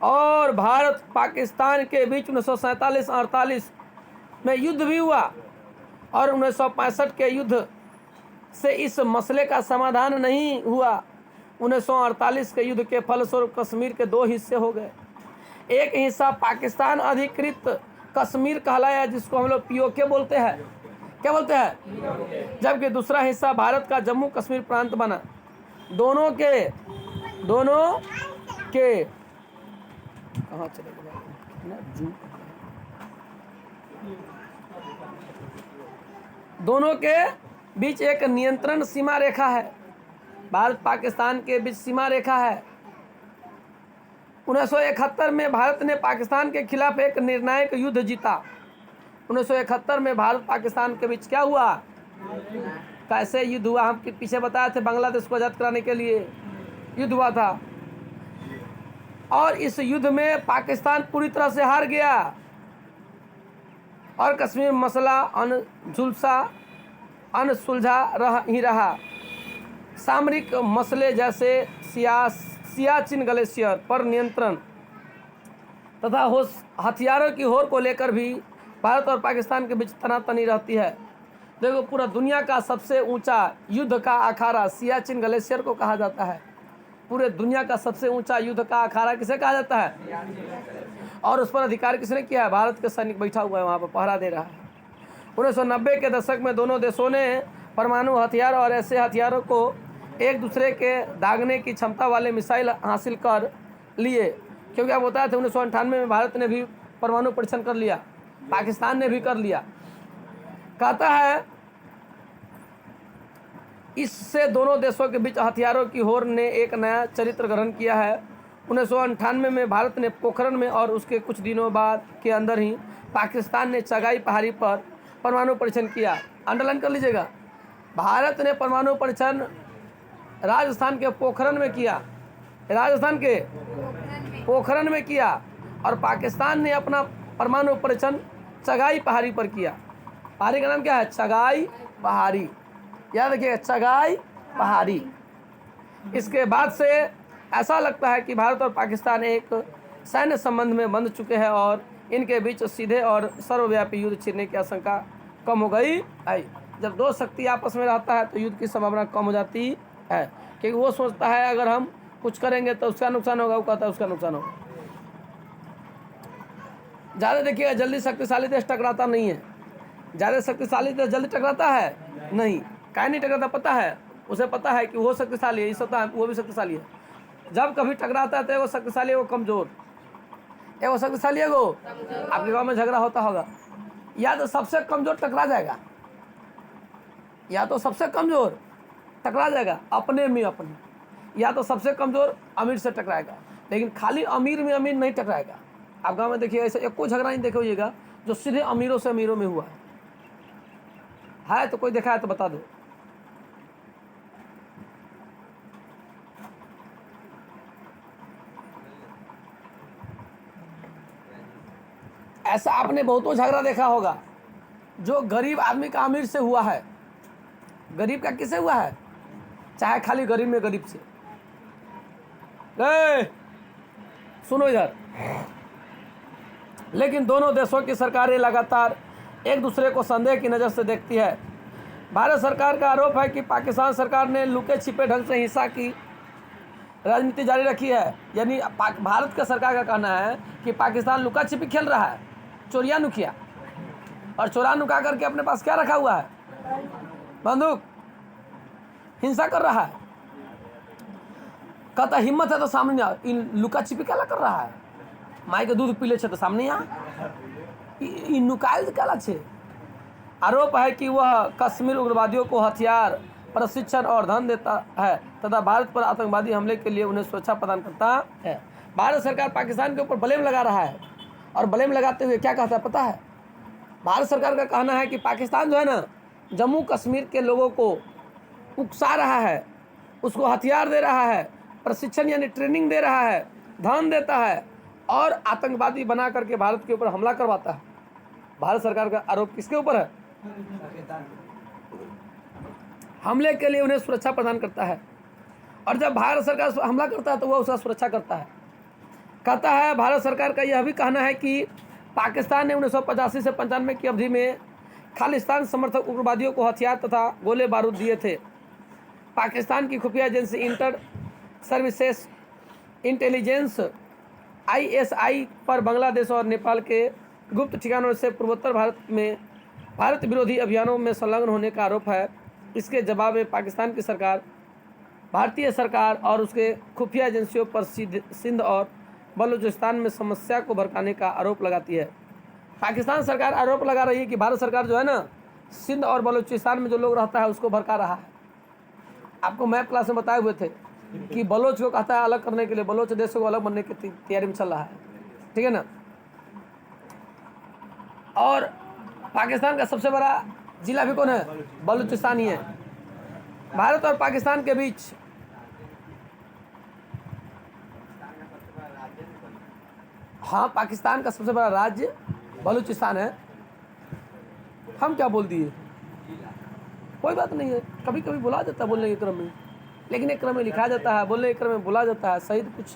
और भारत पाकिस्तान के बीच 1947-48 में युद्ध भी हुआ और 1965 के युद्ध से इस मसले का समाधान नहीं हुआ। 1948 के युद्ध के फलस्वरूप कश्मीर के दो हिस्से हो गए। एक हिस्सा पाकिस्तान अधिकृत कश्मीर कहलाया, जिसको हम लोग POK बोलते हैं। क्या बोलते हैं? जबकि दूसरा हिस्सा भारत का जम्मू कश्मीर प्रांत बना। दोनों के कहाँ चले गए? दोनों के बीच एक नियंत्रण सीमा रेखा है। भारत पाकिस्तान के बीच सीमा रेखा है। 1971 में भारत ने पाकिस्तान के खिलाफ एक निर्णायक युद्ध जीता। 1971 में भारत पाकिस्तान के बीच क्या हुआ? कैसे युद्ध हुआ? हम पीछे बताए थे, बांग्लादेश को आज़ाद कराने के लिए युद्ध हुआ था। और इस युद्ध में पाकिस्तान पूरी तरह से हार गया और कश्मीर मसला अनसुलझा रहा। सामरिक मसले जैसे सियाचिन ग्लेशियर पर नियंत्रण तथा हथियारों की होड़ को लेकर भी भारत और पाकिस्तान के बीच तनातनी रहती है। देखो, पूरा दुनिया का सबसे ऊंचा युद्ध का अखाड़ा सियाचिन ग्लेशियर को कहा जाता है। पूरे दुनिया का सबसे ऊंचा युद्ध का अखाड़ा किसे कहा जाता है? और उस पर अधिकार किसने किया है? भारत के सैनिक बैठा हुआ है वहाँ पर, पहरा दे रहा है। 1990 के दशक में दोनों देशों ने परमाणु हथियार और ऐसे हथियारों को एक दूसरे के दागने की क्षमता वाले मिसाइल हासिल कर लिए, क्योंकि आप बताया था 1998 में भारत ने भी परमाणु परीक्षण कर लिया, पाकिस्तान ने भी कर लिया। कहता है इससे दोनों देशों के बीच हथियारों की होड़ ने एक नया चरित्र ग्रहण किया है। 1998 में भारत ने पोखरण में और उसके कुछ दिनों बाद के अंदर ही पाकिस्तान ने चगाई पहाड़ी पर परमाणु परीक्षण किया। अंडरलाइन कर लीजिएगा, भारत ने परमाणु परीक्षण राजस्थान के पोखरण में किया, राजस्थान के पोखरण में किया, और पाकिस्तान ने अपना परमाणु परीक्षण चगाई पहाड़ी पर किया। पहाड़ी का नाम क्या है? चगाई पहाड़ी, याद रखिएगा, चगाई पहाड़ी। इसके बाद से ऐसा लगता है कि भारत और पाकिस्तान एक सैन्य संबंध में बंध चुके हैं और इनके बीच सीधे और सर्वव्यापी युद्ध छिड़ने की आशंका कम हो गई है। जब दो शक्ति आपस में रहता है तो युद्ध की संभावना कम हो जाती है, क्योंकि वो सोचता है अगर हम कुछ करेंगे तो उसका नुकसान होगा, वो कहता है उसका नुकसान होगा। ज़्यादा देखिएगा, जल्दी शक्तिशाली देश टकराता नहीं है, ज़्यादा शक्तिशाली देश जल्दी टकराता है नहीं। काहे नहीं टकराता? पता है, उसे पता है कि वो शक्तिशाली है, इस होता है वो भी शक्तिशाली है। जब कभी टकराता है तो एगो शक्तिशाली एगो कमजोर, एगो शक्तिशाली एगो, आपके गांव में झगड़ा होता होगा, या तो सबसे कमजोर टकरा जाएगा, या तो सबसे कमजोर टकरा जाएगा अपने में अपने, या तो सबसे कमजोर अमीर से टकराएगा, लेकिन खाली अमीर में अमीर नहीं टकराएगा। आप गाँव में देखिएगा ऐसे एक कोई झगड़ा नहीं देखिएगा जो सीधे अमीरों से अमीरों में हुआ है तो कोई देखा है तो बता दो। ऐसा आपने बहुतों झगड़ा देखा होगा जो गरीब आदमी का अमीर से हुआ है, गरीब का किससे हुआ है? चाहे खाली गरीब में गरीब से। सुनो इधर, लेकिन दोनों देशों की सरकारें लगातार एक दूसरे को संदेह की नज़र से देखती है। भारत सरकार का आरोप है कि पाकिस्तान सरकार ने लुके छिपे ढंग से हिंसा की राजनीति जारी रखी है। यानी भारत का सरकार का कहना है कि पाकिस्तान लुका छिपी खेल रहा है, चोरिया नुकिया, और चोरा नुका करके अपने पास क्या रखा हुआ है? बंदूक, हिंसा कर रहा है। कहता हिम्मत है तो सामने आ, इन लुका छिपी क्या कर रहा है? माई के दूध पी ले तो सामने आ, नुकायल क्या छे। आरोप है कि वह कश्मीर उग्रवादियों को हथियार, प्रशिक्षण और धन देता है तथा भारत पर आतंकवादी हमले के लिए उन्हें सुरक्षा प्रदान करता है। भारत सरकार पाकिस्तान के ऊपर ब्लेम लगा रहा है, और ब्लेम लगाते हुए क्या कहता है पता है? भारत सरकार का कहना है कि पाकिस्तान जो है ना, जम्मू कश्मीर के लोगों को उकसा रहा है, उसको हथियार दे रहा है, प्रशिक्षण यानी ट्रेनिंग दे रहा है, धन देता है, और आतंकवादी बना करके भारत के ऊपर हमला करवाता है। भारत सरकार का आरोप किसके ऊपर है? हमले के लिए उन्हें सुरक्षा प्रदान करता है, और जब भारत सरकार हमला करता है तो वह उसका सुरक्षा करता है। कहता है भारत सरकार का यह भी कहना है कि पाकिस्तान ने 1985 से 95 की अवधि में खालिस्तान समर्थक उग्रवादियों को हथियार तथा गोले बारूद दिए थे। पाकिस्तान की खुफिया agency inter services intelligence ISI पर बांग्लादेश और नेपाल के गुप्त ठिकानों से पूर्वोत्तर भारत में भारत विरोधी अभियानों में संलग्न होने का आरोप है। इसके जवाब में पाकिस्तान की सरकार भारतीय सरकार और उसके खुफिया एजेंसियों पर सिंध और बलूचिस्तान में समस्या को भड़काने का आरोप लगाती है। पाकिस्तान सरकार आरोप लगा रही है कि भारत सरकार जो है ना, सिंध और बलूचिस्तान में जो लोग रहता है उसको भड़का रहा है। आपको मैप क्लास में बताए हुए थे कि बलोच को कहता है अलग करने के लिए, बलोच देश को अलग बनने की तैयारी में चल रहा है, ठीक है ना। और पाकिस्तान का सबसे बड़ा जिला भी कौन है? बलूचिस्तान ही है। भारत और पाकिस्तान के बीच हाँ, पाकिस्तान का सबसे बड़ा राज्य बलूचिस्तान है। हम क्या बोल दिए? कोई बात नहीं है, कभी कभी बुला जाता है बोलने के क्रम में, लेकिन एक क्रम में लिखा जाता है, बोलने के क्रम में बुला जाता है। सही कुछ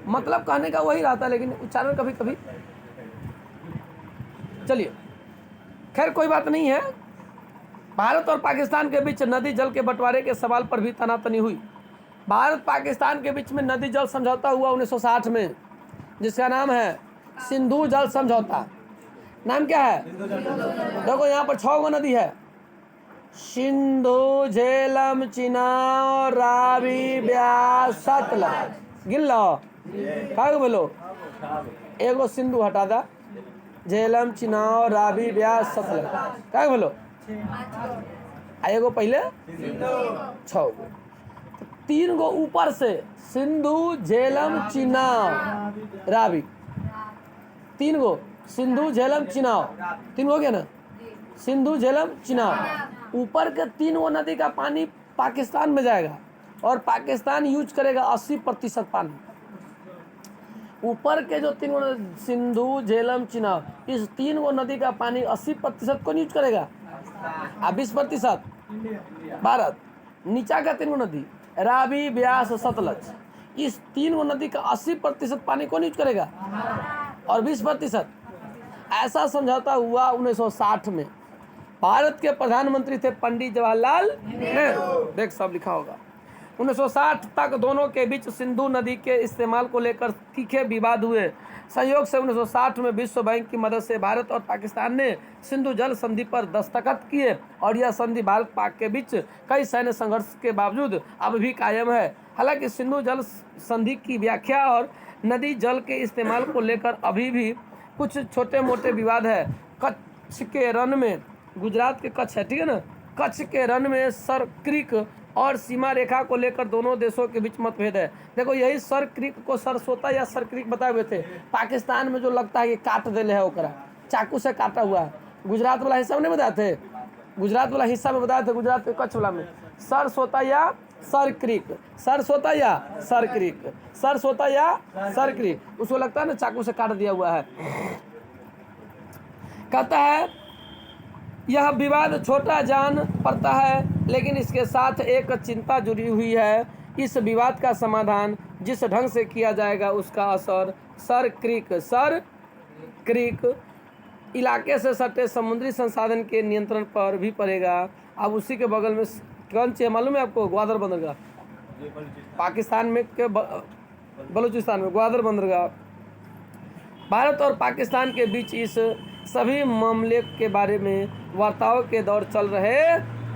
मतलब कहने का वही रहता है, लेकिन उच्चारण कभी कभी। चलिए, खैर कोई बात नहीं है। भारत और पाकिस्तान के बीच नदी जल के बंटवारे के सवाल पर भी तनातनी हुई। भारत पाकिस्तान के बीच में नदी जल समझौता हुआ 1960 में, जिसका नाम है सिंधु जल समझौता। नाम क्या है? देखो यहाँ पर 6 गो नदी है, सिंधु, झेलम, चिनाब, रावी, ब्यास, सतलज। गिन लो, का बोलो? एगो सिंधु हटा दा, झेलम, चिनाब, रावी, ब्यास, सतलज, का बोलो? एगो पहले 6 गो, 3 गो ऊपर से सिंधु, झेलम, चिनाब, रावी, 3 गो सिंधु, झेलम, चिनाब, 3 हो गया ना? सिंधु, झेलम, चिनाब। ऊपर के 3 गो नदी का पानी पाकिस्तान में जाएगा और पाकिस्तान यूज करेगा 80% पानी। ऊपर के जो 3 गो सिंधु, झेलम, चिनाब, इस 3 गो नदी का पानी 80% कौन यूज करेगा? 20% भारत। नीचा का 3 गो नदी रावी, ब्यास, सतलज, इस 3 गो नदी का 80% पानी कौन यूज करेगा? और 20%। ऐसा समझौता हुआ 1960 में। भारत के प्रधानमंत्री थे पंडित जवाहरलाल नेहरू। देख सब लिखा होगा। 1960 तक दोनों के बीच सिंधु नदी के इस्तेमाल को लेकर तीखे विवाद हुए। संयोग से 1960 में विश्व बैंक की मदद से भारत और पाकिस्तान ने सिंधु जल संधि पर दस्तखत किए और यह संधि भारत पाक के बीच कई सैन्य संघर्ष के बावजूद अब भी कायम है। हालांकि सिंधु जल संधि की व्याख्या और नदी जल के इस्तेमाल को लेकर अभी भी कुछ छोटे मोटे विवाद है। कच्छ के रण में, गुजरात के कच्छ है, ठीक है ना, कच्छ के रण में सर क्रीक और सीमा रेखा को लेकर दोनों देशों के बीच मतभेद है। देखो यही सर क्रीक को सरस्वता या सर क्रीक बताए हुए थे। पाकिस्तान में जो लगता है कि काट देले है, ओकरा चाकू से काटा हुआ है। गुजरात वाला हिस्सा में नहीं बताए थे? गुजरात वाला हिस्सा में बताए थे, गुजरात के कच्छ वाला में सरस्वता या सर क्रीक, सरस्वता या सर क्रीक, सरस्वता या सर क्रीक, उसको लगता है ना चाकू से काट दिया हुआ है। कहता है यह विवाद छोटा जान पड़ता है, लेकिन इसके साथ एक चिंता जुड़ी हुई है। इस विवाद का समाधान जिस ढंग से किया जाएगा उसका असर सर क्रीक इलाके से सटे समुद्री संसाधन के नियंत्रण पर भी पड़ेगा। अब उसी के बगल में कौन सी है मालूम है आपको? ग्वादर बंदरगाह, पाकिस्तान में के बलूचिस्तान में ग्वादर बंदरगाह। भारत और पाकिस्तान के बीच इस सभी मामले के बारे में वार्ताओं के दौर चल रहे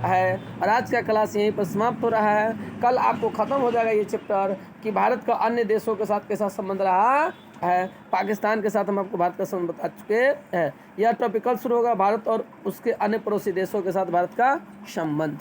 हैं और आज का क्लास यहीं पर समाप्त हो रहा है। कल आपको ख़त्म हो जाएगा ये चैप्टर कि भारत का अन्य देशों के साथ कैसा संबंध रहा है। पाकिस्तान के साथ हम आपको भारत का संबंध बता चुके हैं। यह टॉपिक कल शुरू होगा, भारत और उसके अन्य पड़ोसी देशों के साथ भारत का संबंध।